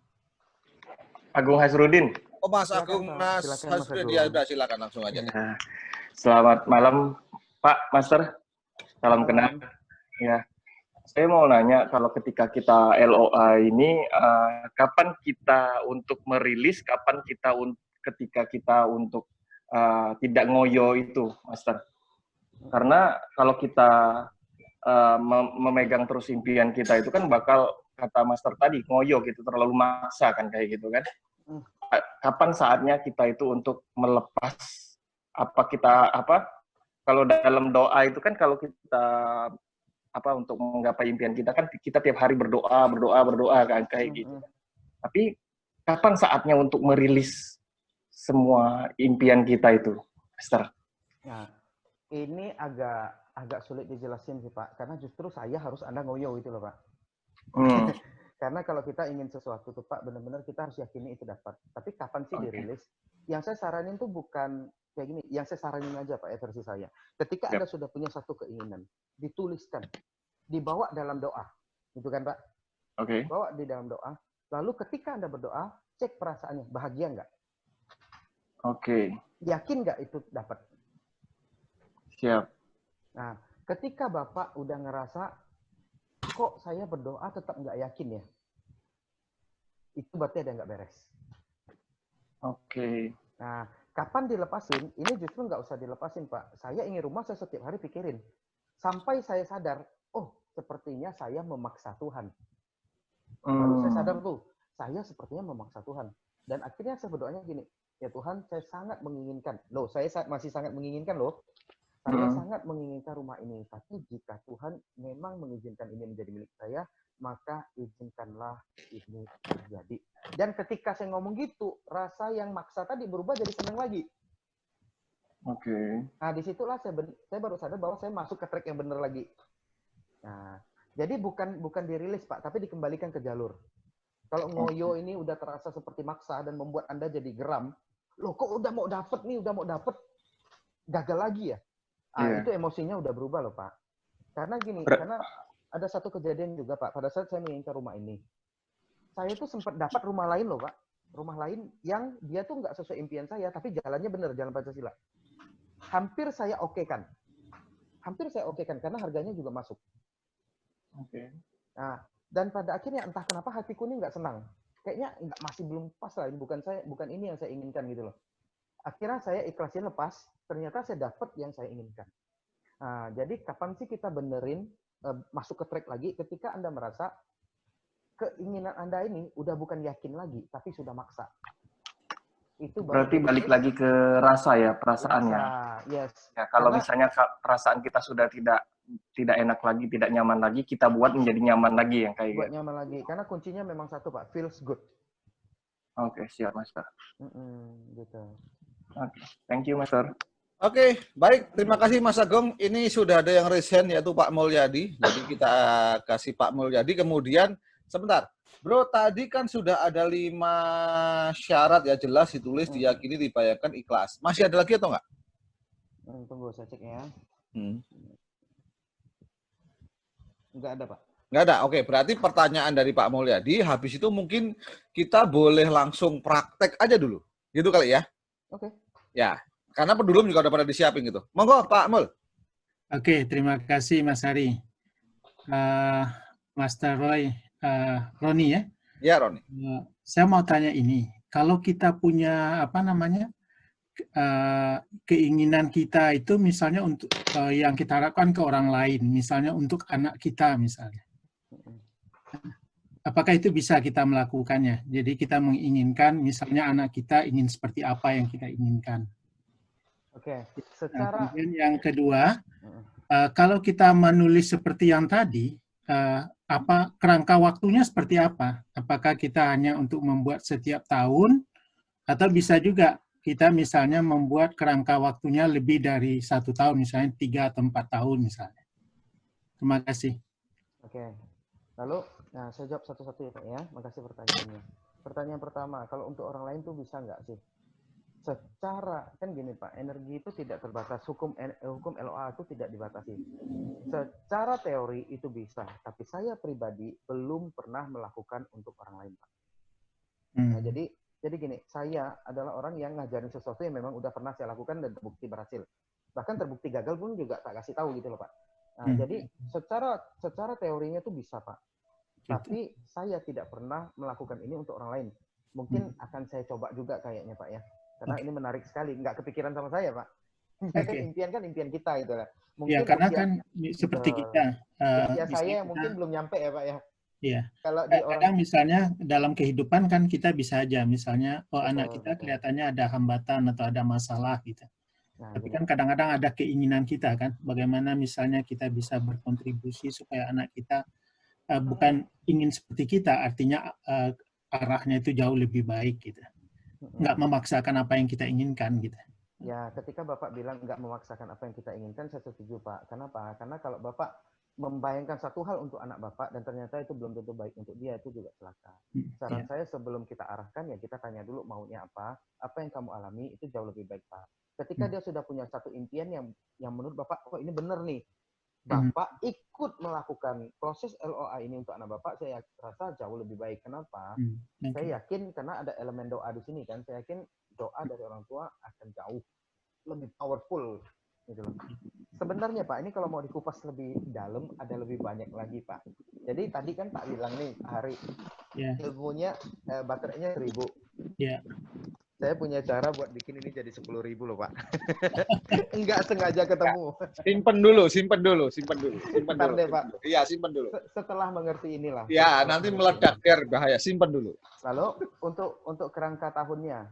Agung Hasrudin. Oh, Mas Agung Silakan, Mas Hasrudin. Agung. Ya udah silakan langsung aja. Ya. Selamat malam, Pak Master. Salam kenal. Ya. Saya mau nanya, kalau ketika kita LOA ini, kapan kita untuk merilis, kapan kita ketika kita untuk tidak ngoyo itu, Master? Karena kalau kita memegang terus impian kita itu kan bakal, kata Master tadi, ngoyo gitu, terlalu maksa kan kayak gitu kan. Kapan saatnya kita itu untuk melepas kalau dalam doa itu kan kalau kita untuk menggapai impian kita kan kita tiap hari berdoa kan kayak gitu. Tapi kapan saatnya untuk merilis semua impian kita itu, Master? Nah, ini agak sulit dijelasin sih Pak, karena justru saya harus Anda ngoyo itu loh Pak. Karena kalau kita ingin sesuatu tuh Pak, benar-benar kita harus yakini itu dapat. Tapi kapan sih dirilis? Yang saya saranin tuh bukan kayak gini, yang saya saranin aja Pak, versi saya. Ketika Anda sudah punya satu keinginan, dituliskan, dibawa dalam doa. Gitu kan Pak? Oke. Bawa di dalam doa. Lalu ketika Anda berdoa, cek perasaannya, bahagia nggak? Oke. Yakin nggak itu dapat? Siap. Nah, ketika Bapak udah ngerasa, kok saya berdoa tetap nggak yakin ya? Itu berarti ada nggak beres. Oke. Nah, kapan dilepasin? Ini justru nggak usah dilepasin, Pak. Saya ingin rumah, saya setiap hari pikirin. Sampai saya sadar, oh, sepertinya saya memaksa Tuhan. Baru saya sadar tuh, saya sepertinya memaksa Tuhan. Dan akhirnya saya berdoanya gini, ya Tuhan, saya sangat menginginkan. Loh, saya masih sangat menginginkan loh. Saya sangat menginginkan rumah ini. Tapi jika Tuhan memang mengizinkan ini menjadi milik saya, maka izinkanlah ini terjadi. Dan ketika saya ngomong gitu, rasa yang maksa tadi berubah jadi senang lagi. Oke. Nah, disitulah saya baru sadar bahwa saya masuk ke track yang benar lagi. Nah, jadi bukan dirilis, Pak, tapi dikembalikan ke jalur. Kalau ngoyo ini udah terasa seperti maksa dan membuat Anda jadi geram, loh kok udah mau dapet, gagal lagi ya? Itu emosinya udah berubah loh, Pak. Karena gini, karena ada satu kejadian juga, Pak. Pada saat saya menginginkan rumah ini, saya tuh sempat dapat rumah lain loh, Pak. Rumah lain yang dia tuh nggak sesuai impian saya, tapi jalannya bener, jalan Pancasila. Hampir saya okekan. Karena harganya juga masuk. Oke. Nah, dan pada akhirnya entah kenapa hatiku ini nggak senang. Kayaknya masih belum pas lah, bukan ini yang saya inginkan gitu loh. Akhirnya saya ikhlasin lepas, ternyata saya dapat yang saya inginkan. Nah, jadi kapan sih kita benerin, masuk ke track lagi ketika Anda merasa keinginan Anda ini udah bukan yakin lagi, tapi sudah maksa. Itu berarti balik lagi ke rasa ya, perasaannya. Yes. Ya, kalau misalnya perasaan kita sudah tidak enak lagi, tidak nyaman lagi, kita buat menjadi nyaman lagi yang kayak gitu. Buat nyaman lagi, karena kuncinya memang satu Pak, feels good. Oke, siap Master. Gitu. Oke, thank you Master. Oke, baik. Terima kasih Mas Agung. Ini sudah ada yang resign, yaitu Pak Mulyadi. Jadi kita kasih Pak Mulyadi. Kemudian, sebentar. Bro, tadi kan sudah ada 5 syarat ya, jelas ditulis, diyakini, dibayarkan, ikhlas. Masih ada lagi atau enggak? Tunggu, saya cek ya. Enggak ada, Pak. Enggak ada. Oke, berarti pertanyaan dari Pak Mulyadi, habis itu mungkin kita boleh langsung praktek aja dulu. Gitu kali ya? Oke. Ya, karena pendulum juga udah pada disiapin gitu. Monggo, Pak Mul. Oke, terima kasih Mas Hari. Master Roy, Roni ya? Ya, Roni. Saya mau tanya ini, kalau kita punya keinginan kita itu misalnya untuk yang kita harapkan ke orang lain, misalnya untuk anak kita misalnya. Apakah itu bisa kita melakukannya? Jadi kita menginginkan misalnya anak kita ingin seperti apa yang kita inginkan. Oke, Nah, kemudian yang kedua, kalau kita menulis seperti yang tadi, apa kerangka waktunya seperti apa? Apakah kita hanya untuk membuat setiap tahun, atau bisa juga kita misalnya membuat kerangka waktunya lebih dari 1 tahun, misalnya 3 atau 4 tahun misalnya. Terima kasih. Oke, lalu saya jawab satu-satu ya Pak ya. Makasih pertanyaannya. Pertanyaan pertama, kalau untuk orang lain tuh bisa nggak sih? Secara kan gini Pak, energi itu tidak terbatas. Hukum LOA itu tidak dibatasi. Secara teori itu bisa, tapi saya pribadi belum pernah melakukan untuk orang lain Pak. Nah, jadi gini, saya adalah orang yang ngajarin sesuatu yang memang udah pernah saya lakukan dan terbukti berhasil. Bahkan terbukti gagal pun juga tak kasih tahu gitu loh Pak. Nah, jadi secara teorinya tuh bisa Pak. Tapi saya tidak pernah melakukan ini untuk orang lain. Mungkin akan saya coba juga kayaknya Pak ya. Karena ini menarik sekali. Nggak kepikiran sama saya Pak. Impian kan impian kita gitu lah. Mungkin ya, karena kan seperti kita. Usia saya yang mungkin belum nyampe ya Pak ya. Iya. Kalau di kadang misalnya dalam kehidupan kan kita bisa aja misalnya anak kita kelihatannya ada hambatan atau ada masalah gitu. Nah, tapi kan kadang-kadang ada keinginan kita kan, bagaimana misalnya kita bisa berkontribusi supaya anak kita bukan ingin seperti kita, artinya arahnya itu jauh lebih baik gitu. Nggak memaksakan apa yang kita inginkan gitu. Ya, ketika Bapak bilang nggak memaksakan apa yang kita inginkan, saya setuju Pak. Kenapa? Karena kalau Bapak membayangkan satu hal untuk anak Bapak dan ternyata itu belum tentu baik untuk dia, itu juga celaka. Saran saya sebelum kita arahkan ya kita tanya dulu maunya apa yang kamu alami itu jauh lebih baik Pak. Ketika dia sudah punya satu impian yang menurut Bapak, oh ini benar nih, Bapak ikut melakukan proses LOA ini untuk anak Bapak, saya rasa jauh lebih baik. Kenapa? Saya yakin karena ada elemen doa di sini kan, saya yakin doa dari orang tua akan jauh lebih powerful. Gitu loh. Sebenarnya Pak, ini kalau mau dikupas lebih dalam, ada lebih banyak lagi Pak. Jadi tadi kan Pak bilang nih, Hari, ilmunya baterainya 1000. Yeah. Saya punya cara buat bikin ini jadi 10.000 loh Pak. Enggak sengaja ketemu. Simpen dulu. Bentar deh Pak. Iya, simpen dulu. Setelah mengerti inilah. Ya, nanti meledak biar bahaya. Simpen dulu. Lalu untuk kerangka tahunnya,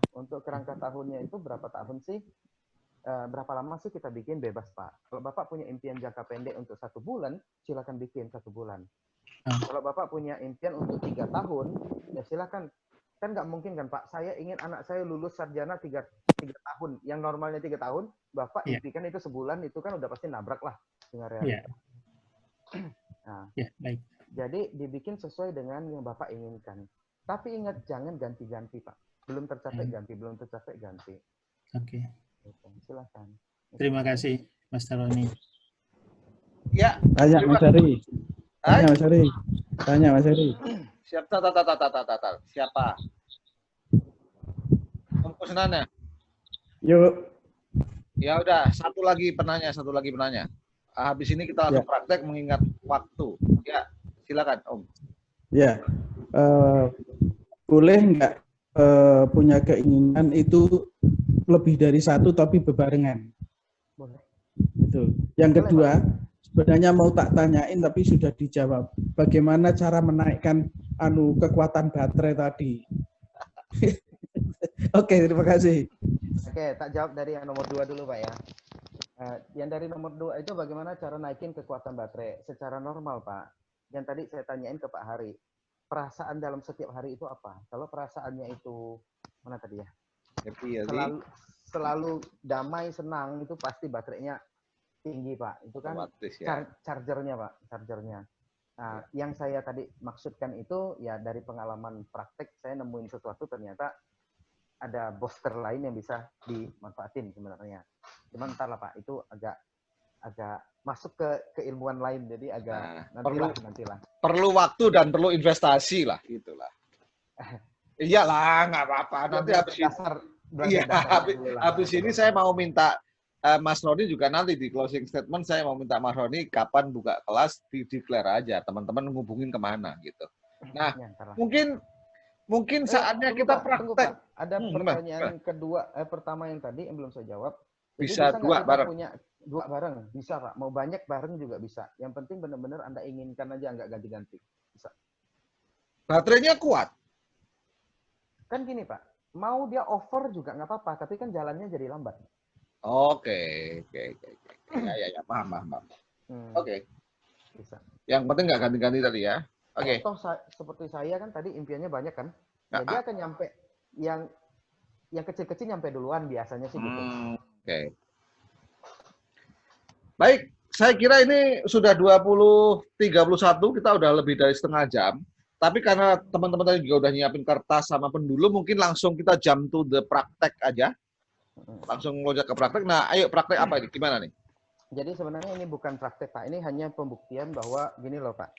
itu berapa tahun sih? Berapa lama sih kita bikin bebas Pak? Kalau Bapak punya impian jangka pendek untuk 1 bulan, silakan bikin 1 bulan. Kalau Bapak punya impian untuk 3 tahun, ya silakan. Kan nggak mungkin kan Pak, saya ingin anak saya lulus sarjana 3 tahun, yang normalnya 3 tahun, Bapak impikan itu sebulan, itu kan udah pasti nabrak lah dengan realitas. Nah, baik. Jadi dibikin sesuai dengan yang Bapak inginkan. Tapi ingat, jangan ganti-ganti Pak. Belum tercapai ganti. Oke. Silakan. Terima kasih Mas Taroni. Ya. Tanya Mas Hari. Tanya Mas Hari. Siapa? Siapa? Pesanannya. Yuk. Ya udah, satu lagi penanya. Habis ini kita langsung praktek mengingat waktu. Ya, silakan Om. Ya, boleh nggak punya keinginan itu lebih dari 1 tapi bebarengan? Boleh. Itu. Yang kedua, sebenarnya mau tak tanyain tapi sudah dijawab. Bagaimana cara menaikkan kekuatan baterai tadi? Oke, terima kasih. Oke, tak jawab dari yang nomor 2 dulu Pak ya. Yang dari nomor 2 itu bagaimana cara naikin kekuatan baterai secara normal Pak. Yang tadi saya tanyain ke Pak Hari, perasaan dalam setiap hari itu apa? Kalau perasaannya itu mana tadi ya? Happy ya, selalu damai, senang, itu pasti baterainya tinggi Pak. Itu kan chargernya Pak, chargernya. Nah, yang saya tadi maksudkan itu ya dari pengalaman praktek, saya nemuin sesuatu ternyata ada booster lain yang bisa dimanfaatin sebenarnya. Cuman ntar lah Pak, itu agak masuk ke keilmuan lain, jadi agak nantilah. Perlu waktu dan perlu investasi lah, gitulah. Iyalah, nggak apa-apa. Nanti habis ini saya mau minta Mas Roni juga nanti di closing statement saya mau minta Mas Roni kapan buka kelas di declare aja, teman-teman ngubungin kemana gitu. Nah, mungkin mungkin saatnya tunggu, kita Pak, tunggu, praktek. Pak. Ada pertanyaan kedua, pertama yang tadi yang belum saya jawab. Jadi Bisa nggak dua kita bareng. punya dua bareng? Bisa, Pak. Mau banyak bareng juga bisa. Yang penting benar-benar Anda inginkan aja, nggak ganti-ganti. Bisa. Baterainya kuat. Kan gini, Pak. Mau dia over juga nggak apa-apa, tapi kan jalannya jadi lambat. Oke. Ya, paham. Oke. Bisa. Yang penting nggak ganti-ganti tadi ya. Oke. Toh seperti saya kan tadi impiannya banyak kan. Jadi akan nyampe yang kecil-kecil nyampe duluan biasanya sih gitu. Oke. Baik, saya kira ini sudah 20.31, kita udah lebih dari setengah jam. Tapi karena teman-teman tadi juga udah nyiapin kertas sama pendulu, mungkin langsung kita jump to the praktek aja. Langsung loncat ke praktek. Nah, ayo praktek apa ini? Gimana nih? Jadi sebenarnya ini bukan praktek, Pak. Ini hanya pembuktian bahwa gini loh, Pak.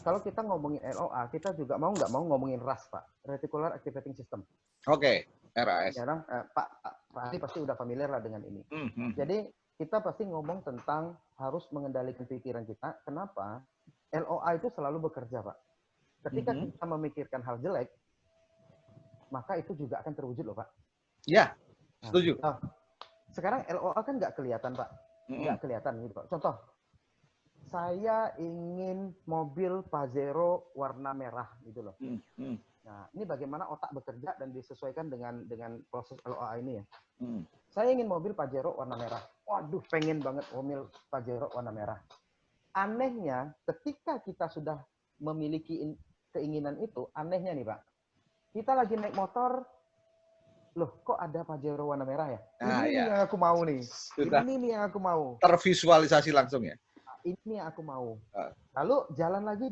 Kalau kita ngomongin LOA, kita juga mau nggak mau ngomongin RAS, Pak. Reticular Activating System. Oke, RAS. Sekarang Pak Adi pasti udah familiar lah dengan ini. Jadi kita pasti ngomong tentang harus mengendalikan pikiran kita. Kenapa? LOA itu selalu bekerja, Pak. Ketika kita memikirkan hal jelek, maka itu juga akan terwujud loh, Pak. Ya, setuju. Nah, sekarang LOA kan nggak kelihatan, Pak. Nggak kelihatan gitu, Pak. Contoh, saya ingin mobil Pajero warna merah gitu loh. Nah, ini bagaimana otak bekerja dan disesuaikan dengan proses LOA ini ya. Saya ingin mobil Pajero warna merah. Waduh, pengen banget mobil Pajero warna merah. Anehnya, ketika kita sudah memiliki keinginan itu, anehnya nih Pak, kita lagi naik motor, loh kok ada Pajero warna merah ya? Ini yang aku mau nih. Ini nih yang aku mau. Tervisualisasi langsung ya? Ini yang aku mau. Lalu jalan lagi,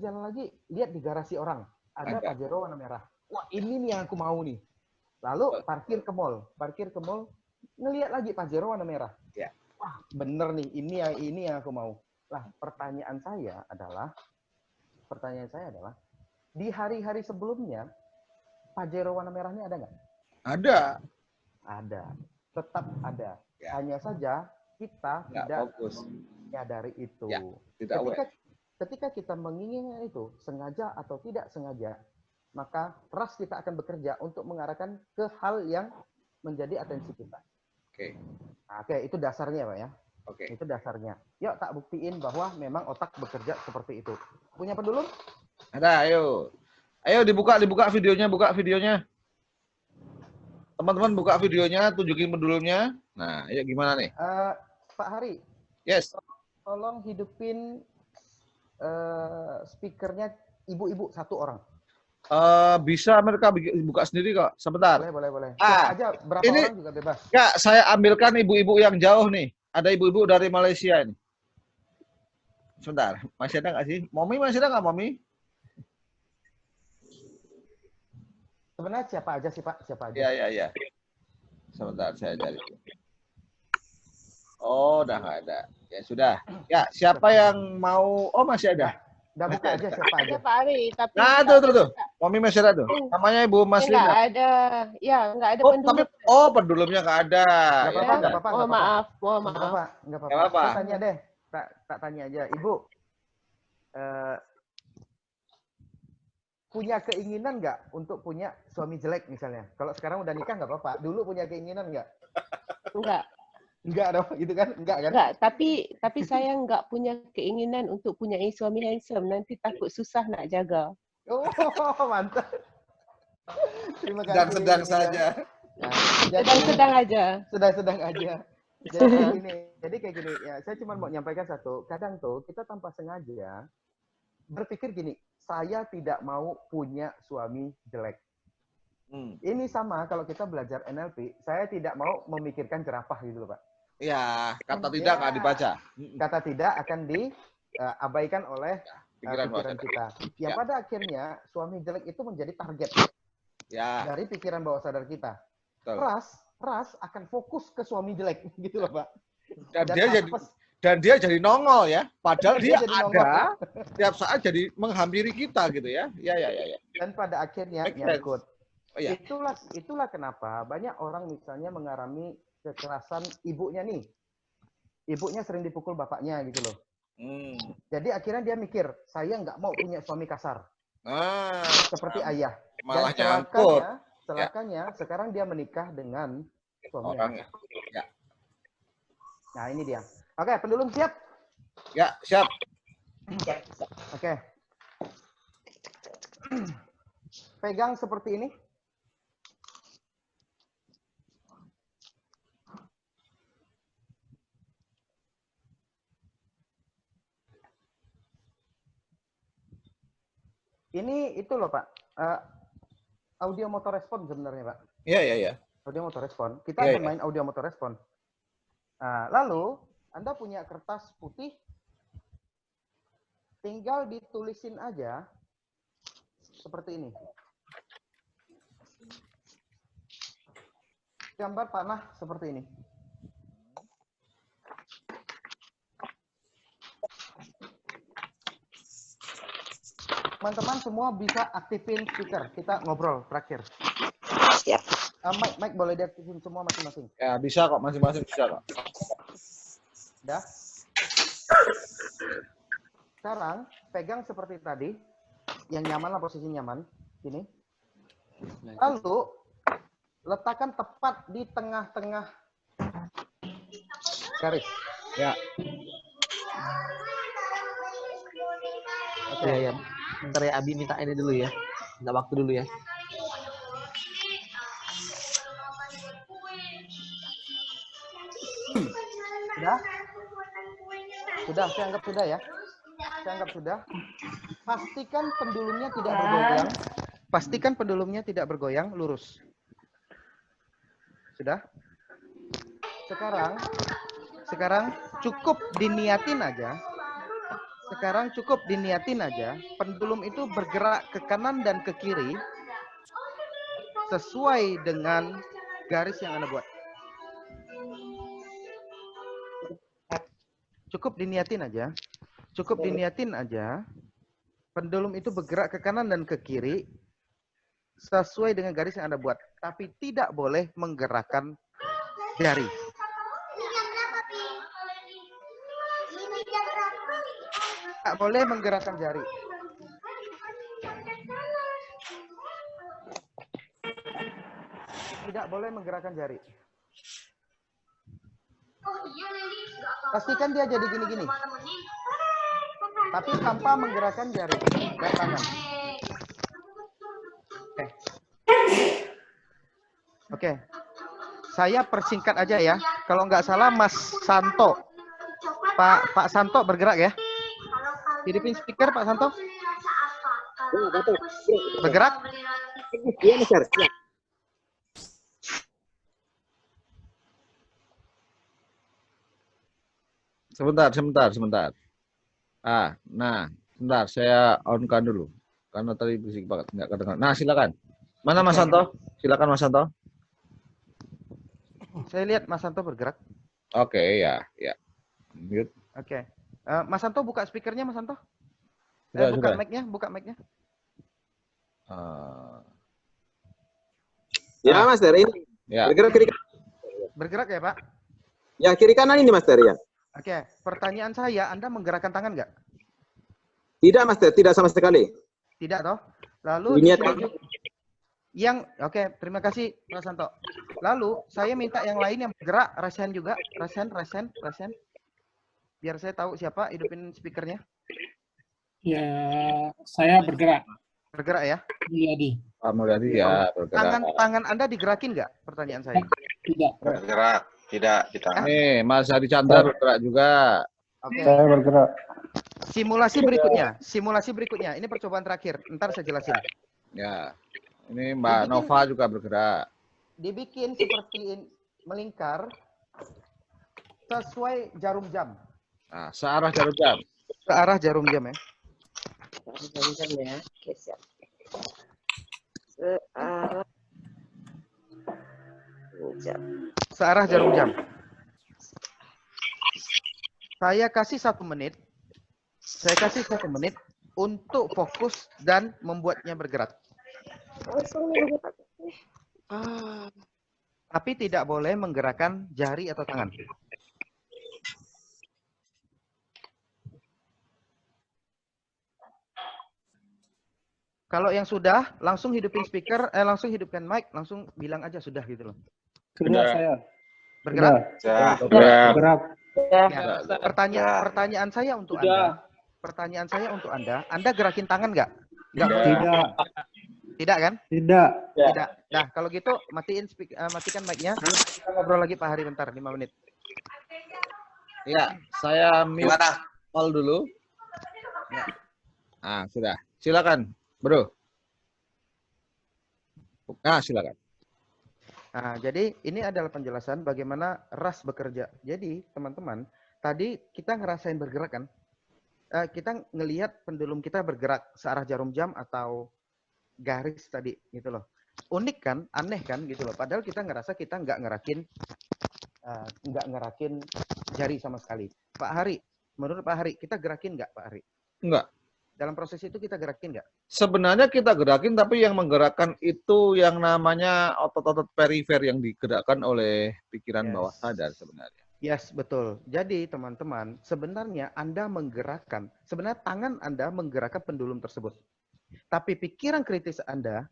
lihat di garasi orang. Ada Pajero warna merah. Wah, ini nih yang aku mau nih. Lalu parkir ke mall, ngelihat lagi Pajero warna merah. Wah, bener nih, ini yang aku mau. Lah, pertanyaan saya adalah di hari-hari sebelumnya Pajero warna merah ini ada nggak? Ada. Tetap ada. Hanya saja kita tidak menyadari itu. Ketika kita menginginkan itu, sengaja atau tidak sengaja, maka ras kita akan bekerja untuk mengarahkan ke hal yang menjadi atensi kita. Oke, itu dasarnya Pak ya. Itu dasarnya. Yuk tak buktiin bahwa memang otak bekerja seperti itu. Punya pendulum? Ada, ayo. Ayo dibuka videonya, Teman-teman buka videonya, tunjukin pendulumnya. Nah, ayo gimana nih? Pak Hari. Yes. Tolong hidupin speakernya ibu-ibu satu orang. Bisa mereka buka sendiri kok. Sebentar. Boleh. Aja berapa ini, orang juga bebas. Kak, saya ambilkan ibu-ibu yang jauh nih. Ada ibu-ibu dari Malaysia ini. Sebentar, masih ada nggak sih? Momi masih ada nggak, Momi? Sebenarnya siapa aja sih Pak? Siapa aja? Iya. Sebentar, saya cari. Oh, udah nggak ada. Ya sudah. Ya, siapa yang mau? Oh, masih ada. Udah buka aja siapa aja. Pak Ari, tapi nah, tuh. Momi masih ada tuh. Namanya Ibu Maslina. Nggak ada. Ya, nggak ada pendulum. Tapi, pendulumnya nggak ada. Nggak apa-apa. Mohon maaf. Nggak apa-apa. Saya tanya deh. Tak tanya aja. Ibu, punya keinginan nggak untuk punya suami jelek misalnya? Kalau sekarang udah nikah nggak apa-apa. Dulu punya keinginan nggak? Enggak dong, gitu kan? Enggak kan? Enggak, tapi saya enggak punya keinginan untuk punya suami handsome. Nanti takut susah nak jaga. Oh, mantap. Terima kasih. Dan sedang saja. Sedang-sedang aja. Sedang aja. Jadi kayak gini, ya, saya cuma mau menyampaikan satu. Kadang tuh kita tanpa sengaja berpikir gini, saya tidak mau punya suami jelek. Ini sama kalau kita belajar NLP, saya tidak mau memikirkan jerapah gitu loh Pak. Iya, kata tidak akan dibaca. Kata tidak akan diabaikan oleh pikiran kita. Yang pada akhirnya suami jelek itu menjadi target dari pikiran bawah sadar kita. Ras akan fokus ke suami jelek gitu loh Pak. Dan dia jadi nongol ya. Padahal dia ada tiap saat jadi menghampiri kita gitu ya. Ya. Dan pada akhirnya nyangkut. Itulah kenapa banyak orang misalnya mengalami kekerasan ibunya nih. Ibunya sering dipukul bapaknya gitu loh. Jadi akhirnya dia mikir, saya nggak mau punya suami kasar. Seperti ayah. Malah Dan nyangkut. celakanya sekarang dia menikah dengan suami Orang ya. Nah, ini dia. Oke, pendulum siap? Ya, siap. Oke. Pegang seperti ini. Ini itu loh Pak, audio motor respon sebenarnya Pak. Iya. Audio motor respon. Kita akan main audio motor respon. Nah, lalu Anda punya kertas putih, tinggal ditulisin aja seperti ini. Gambar panah seperti ini. Teman-teman semua bisa aktifin speaker. Kita ngobrol terakhir. Siap. Mike boleh diaktifin semua masing-masing. Ya, bisa kok, masing-masing bisa kok. Udah. Sekarang pegang seperti tadi, yang nyaman lah, posisi nyaman, gini. Lalu letakkan tepat di tengah-tengah garis. Ya. Oke. Ya. Bentar ya, Abi minta ini dulu ya. Minta waktu dulu ya. Sudah, saya anggap sudah ya. Saya anggap sudah. Pastikan pendulumnya tidak bergoyang. Pastikan pendulumnya tidak bergoyang, lurus. Sudah? Sekarang cukup diniatin aja. Pendulum itu bergerak ke kanan dan ke kiri sesuai dengan garis yang Anda buat. Cukup diniatin aja. Pendulum itu bergerak ke kanan dan ke kiri sesuai dengan garis yang Anda buat, tapi tidak boleh menggerakkan jari. Tidak boleh menggerakkan jari. Tidak boleh menggerakkan jari. Pastikan dia jadi gini-gini. Tapi tanpa menggerakkan jari dan tangan. Oke. Saya persingkat aja ya. Kalau nggak salah Mas Santo. Pak Santo bergerak ya. Hidupin speaker Pak Santo. Bergerak. Iya, Mas. Sebentar. Sebentar, saya on-kan dulu. Karena tadi berisik banget, nggak kedengaran. Nah, silakan. Mana Mas Santo? Silakan Mas Santo. Saya lihat Mas Santo bergerak. Oke, ya. Mute. Oke. Mas Santo buka speakernya Mas Santo. Sudah. Buka mic-nya. Ya, Mas Ter, ini. Ya. Bergerak kiri kanan. Bergerak ya, Pak? Ya, kiri kanan ini Mas Ter ya. Oke, pertanyaan saya, Anda menggerakkan tangan nggak? Tidak, Mas Ter, tidak sama sekali. Tidak toh? Lalu oke, terima kasih Pak Santo. Lalu saya minta yang lain yang bergerak, Rasen juga, Rasen. Biar saya tahu siapa, hidupin speakernya. Ya, saya bergerak. Bergerak ya? Mulyadi. Pak Mulyadi ya, bergerak. Tangan Anda digerakin nggak? Pertanyaan saya. Tidak. Bergerak, tidak kita. Nih, Mas Hadi Chandra bergerak juga. Oke. Saya bergerak. Simulasi berikutnya. Ini percobaan terakhir. Ntar saya jelasin. Ya. Ini Mbak Nova juga bergerak. Dibikin seperti melingkar sesuai jarum jam. Nah, searah jarum jam. Searah jarum jam ya. Jarum jam ya. Oke, siap. Searah jam. Searah jarum jam. Saya kasih 1 menit. Untuk fokus dan membuatnya bergerak. Tapi tidak boleh menggerakkan jari atau tangan. Kalau yang sudah, langsung hidupin speaker, langsung hidupkan mic, langsung bilang aja sudah gitu loh. Sudah saya. Bergerak? Bergerak. Ya. Pertanyaan saya untuk Anda. Pertanyaan saya untuk Anda gerakin tangan nggak? Nggak. Tidak. Tidak kan? Tidak. Tidak. Nah, kalau gitu matikan mic-nya. Kita ngobrol lagi Pak Hari bentar, 5 menit. Ya, saya mute call dulu. Ya. Ah, sudah. Silakan, Bro. Nah, silakan. Nah, jadi ini adalah penjelasan bagaimana RAS bekerja. Jadi, teman-teman, tadi kita ngerasain bergerak kan? Kita ngelihat pendulum kita bergerak searah jarum jam atau garis tadi gitu loh. Unik kan, aneh kan gitu loh. Padahal kita ngerasa kita nggak ngerakin jari sama sekali. Pak Hari, menurut Pak Hari, kita gerakin nggak Pak Hari? Enggak. Dalam proses itu kita gerakin nggak? Sebenarnya kita gerakin, tapi yang menggerakkan itu yang namanya otot-otot perifer yang digerakkan oleh pikiran bawah sadar sebenarnya. Yes, betul. Jadi teman-teman, sebenarnya Anda menggerakkan, sebenarnya tangan Anda menggerakkan pendulum tersebut. Tapi pikiran kritis Anda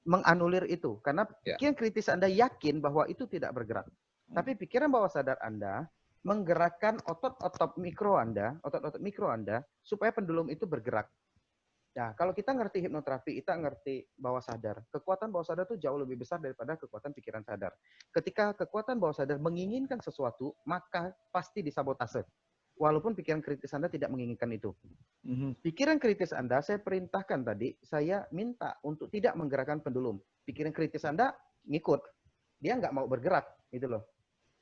menganulir itu. Karena pikiran kritis Anda yakin bahwa itu tidak bergerak. Tapi pikiran bawah sadar Anda menggerakkan otot-otot mikro Anda supaya pendulum itu bergerak. Nah, kalau kita ngerti hipnoterapi, kita ngerti bawah sadar. Kekuatan bawah sadar itu jauh lebih besar daripada kekuatan pikiran sadar. Ketika kekuatan bawah sadar menginginkan sesuatu, maka pasti disabotase. Walaupun pikiran kritis Anda tidak menginginkan itu. Pikiran kritis Anda, saya perintahkan tadi, saya minta untuk tidak menggerakkan pendulum. Pikiran kritis Anda ngikut. Dia nggak mau bergerak, gitu loh.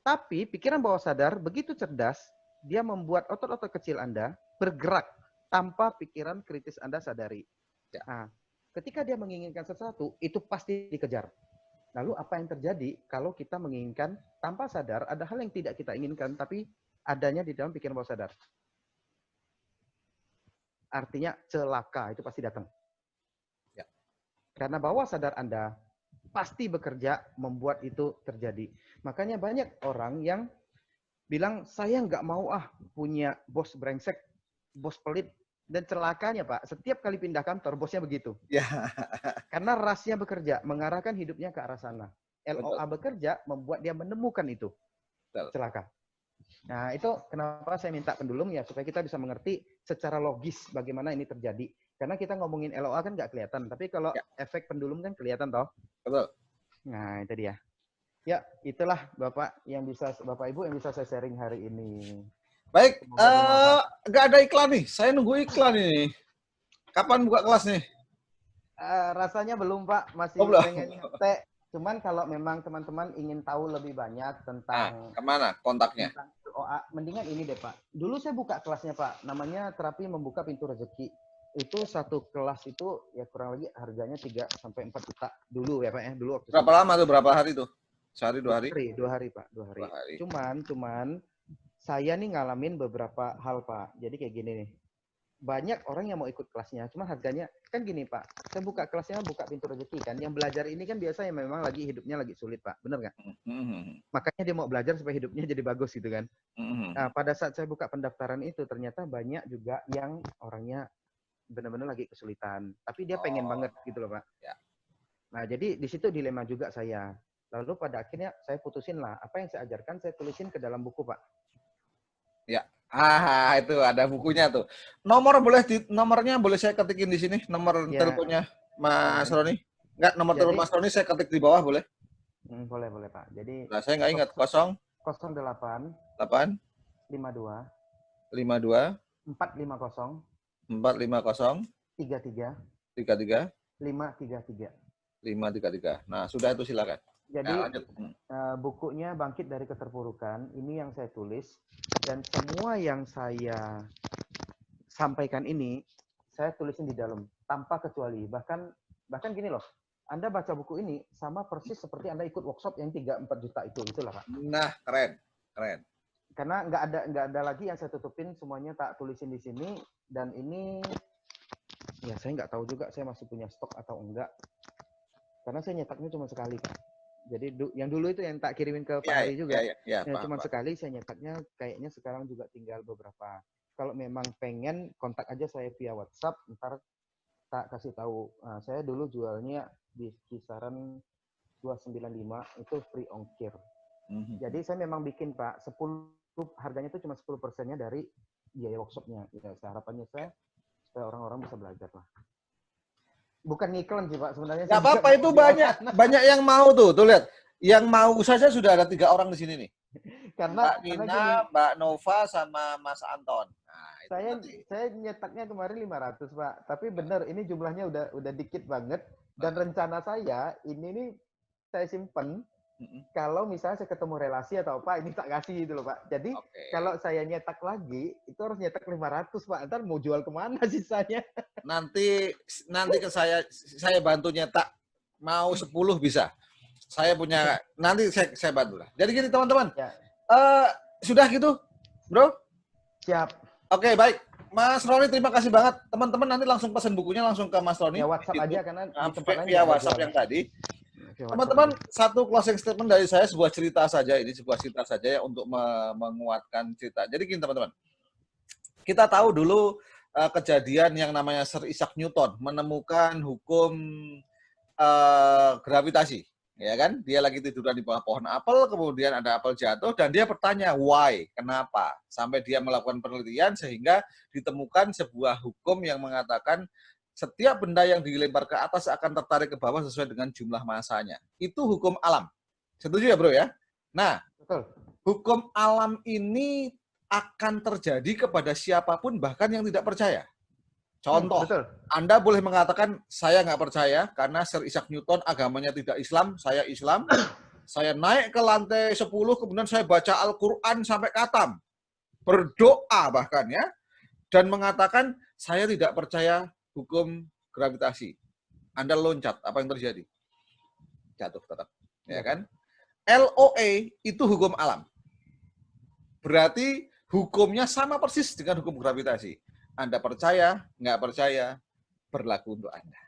Tapi pikiran bawah sadar begitu cerdas, dia membuat otot-otot kecil Anda bergerak tanpa pikiran kritis Anda sadari. Nah, ketika dia menginginkan sesuatu, itu pasti dikejar. Lalu apa yang terjadi kalau kita menginginkan tanpa sadar, ada hal yang tidak kita inginkan, tapi adanya di dalam pikiran bawah sadar. Artinya celaka, itu pasti datang. Karena bawah sadar Anda pasti bekerja membuat itu terjadi. Makanya banyak orang yang bilang, saya nggak mau punya bos brengsek, bos pelit. Dan celakanya Pak, setiap kali pindah kantor, bosnya begitu. Karena rasnya bekerja, mengarahkan hidupnya ke arah sana. LOA bekerja, membuat dia menemukan itu. Celaka. Nah, itu kenapa saya minta pendulum ya, supaya kita bisa mengerti secara logis bagaimana ini terjadi. Karena kita ngomongin LOA kan nggak kelihatan, tapi kalau efek pendulum kan kelihatan toh. Betul. Nah, itu dia. Ya, itulah Bapak Ibu yang bisa saya sharing hari ini. Baik, nggak ada iklan nih. Saya nunggu iklan ini. Kapan buka kelas nih? Rasanya belum Pak, masih pengen ngetek. Cuman kalau memang teman-teman ingin tahu lebih banyak tentang kemana kontaknya? Tentang OA, mendingan ini deh Pak. Dulu saya buka kelasnya Pak, namanya terapi membuka pintu rezeki. Itu satu kelas itu ya kurang lebih harganya 3 sampai 4 juta dulu ya Pak ya. Dulu waktu berapa lama tuh? Berapa hari tuh? Sehari, 2 hari? 2 hari Pak, 2 hari. Cuman saya nih ngalamin beberapa hal Pak. Jadi kayak gini nih. Banyak orang yang mau ikut kelasnya, cuma harganya kan gini Pak. Saya buka kelasnya buka pintu rezeki kan. Yang belajar ini kan biasanya memang lagi hidupnya lagi sulit Pak, bener nggak? Makanya dia mau belajar supaya hidupnya jadi bagus gitu kan. Nah, pada saat saya buka pendaftaran itu ternyata banyak juga yang orangnya benar-benar lagi kesulitan, tapi dia pengen banget gitu loh Pak. Nah, jadi di situ dilema juga saya. Lalu pada akhirnya saya putusin lah, apa yang saya ajarkan saya tulisin ke dalam buku Pak. Ya. Itu ada bukunya tuh. Nomornya boleh saya ketikin di sini, nomor teleponnya Mas Roni. Enggak, nomor telepon Mas Roni saya ketik di bawah boleh? Boleh Pak. Jadi saya nggak ingat. 08 52 450 33 533. Nah, sudah itu silakan. Jadi bukunya Bangkit dari Keterpurukan, ini yang saya tulis, dan semua yang saya sampaikan ini saya tulisin di dalam tanpa kecuali. Bahkan gini loh, Anda baca buku ini sama persis seperti Anda ikut workshop yang 3-4 juta itulah Pak. Nah, keren. Karena nggak ada lagi yang saya tutupin, semuanya tak tulisin di sini. Dan ini ya saya nggak tahu juga saya masih punya stok atau enggak, karena saya nyetaknya cuma sekali Pak. Jadi yang dulu itu yang tak kirimin ke Pak Hari juga. Cuma sekali saya nyetaknya, kayaknya sekarang juga tinggal beberapa. Kalau memang pengen kontak aja saya via WhatsApp, ntar tak kasih tahu. Saya dulu jualnya di kisaran 295 itu free ongkir. Jadi saya memang bikin Pak 10 harganya itu cuma 10%-nya dari biaya workshopnya. Ya, harapannya saya supaya orang-orang bisa belajar lah. Bukan ngiklan sih Pak sebenarnya. Nggak apa-apa, itu banyak yang mau tuh lihat. Yang mau saja sudah ada 3 orang di sini nih. Karena Mbak Nina, Mbak Nova, sama Mas Anton. Nah, saya nyetaknya kemarin 500 Pak, tapi benar ini jumlahnya udah dikit banget dan rencana saya ini nih saya simpen kalau misalnya saya ketemu relasi atau apa ini tak kasih gitu loh Pak. Jadi kalau saya nyetak lagi itu harus nyetak 500 Pak. Ntar mau jual kemana sisanya? Nanti ke saya bantu nyetak, mau 10 bisa. Saya punya, nanti saya bantu lah. Jadi gini teman-teman, sudah gitu bro? Siap. Oke, baik. Mas Roni, terima kasih banget. Teman-teman nanti langsung pesan bukunya langsung ke Mas Roni. Ya WhatsApp aja karena via WhatsApp yang tadi. Teman-teman, satu closing statement dari saya, sebuah cerita saja ya untuk menguatkan cerita. Jadi gini teman-teman, kita tahu dulu kejadian yang namanya Sir Isaac Newton menemukan hukum gravitasi. Ya kan, dia lagi tiduran di bawah pohon apel, kemudian ada apel jatuh, dan dia bertanya, why, kenapa? Sampai dia melakukan penelitian, sehingga ditemukan sebuah hukum yang mengatakan, setiap benda yang dilempar ke atas akan tertarik ke bawah sesuai dengan jumlah masanya. Itu hukum alam. Setuju ya bro ya? Nah, hukum alam ini akan terjadi kepada siapapun, bahkan yang tidak percaya. Contoh, Anda boleh mengatakan, saya nggak percaya, karena Sir Isaac Newton agamanya tidak Islam, saya Islam, saya naik ke lantai 10, kemudian saya baca Al-Quran sampai khatam, berdoa bahkan ya, dan mengatakan, saya tidak percaya hukum gravitasi. Anda loncat, apa yang terjadi? Jatuh tetap, ya kan? LOA itu hukum alam. Berarti hukumnya sama persis dengan hukum gravitasi. Anda percaya, nggak percaya, berlaku untuk Anda.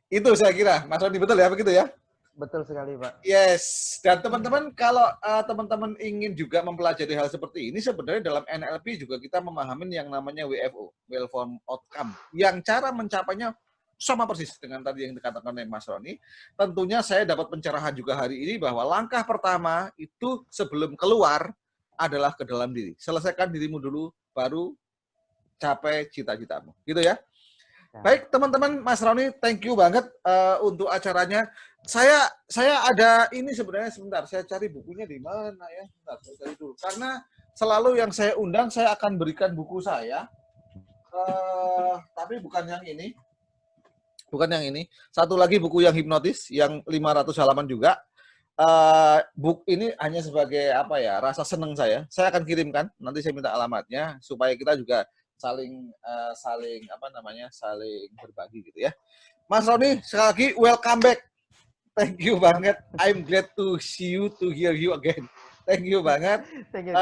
Itu saya kira, Mas Roni, betul ya, begitu ya? Betul sekali, Pak. Yes, dan teman-teman, kalau teman-teman ingin juga mempelajari hal seperti ini, sebenarnya dalam NLP juga kita memahami yang namanya WFO, Well Formed Outcome, yang cara mencapainya sama persis dengan tadi yang dikatakan oleh Mas Roni. Tentunya saya dapat pencerahan juga hari ini bahwa langkah pertama itu sebelum keluar adalah ke dalam diri. Selesaikan dirimu dulu, baru capai cita-citamu, gitu ya. Baik teman-teman, Mas Roni, thank you banget untuk acaranya. Saya ada ini sebenarnya, sebentar, saya cari bukunya di mana ya. Sebentar, saya cari dulu. Karena selalu yang saya undang, saya akan berikan buku saya, tapi bukan yang ini. Bukan yang ini. Satu lagi buku yang hipnotis, yang 500 halaman juga. Buku ini hanya sebagai apa ya, rasa seneng saya. Saya akan kirimkan, nanti saya minta alamatnya supaya kita juga saling apa namanya, saling berbagi gitu ya. Mas Roni, sekali lagi welcome back. Thank you banget. I'm glad to see you, to hear you again. Thank you banget. Thank you.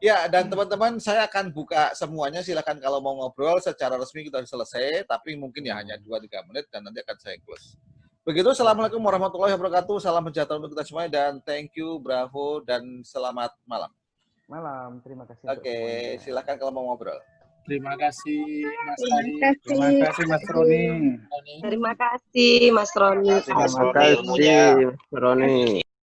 Ya, dan teman-teman, saya akan buka semuanya. Silakan kalau mau ngobrol secara resmi kita selesai, tapi mungkin ya hanya 2-3 menit dan nanti akan saya close. Begitu, assalamualaikum warahmatullahi wabarakatuh. Salam sejahtera untuk kita semuanya dan thank you, bravo, dan selamat malam. Malam, terima kasih. Oke, silakan kalau mau ngobrol. Terima kasih Mas Roni. Terima kasih Mas Roni. Terima kasih Mas Roni. Terima kasih Mas Roni.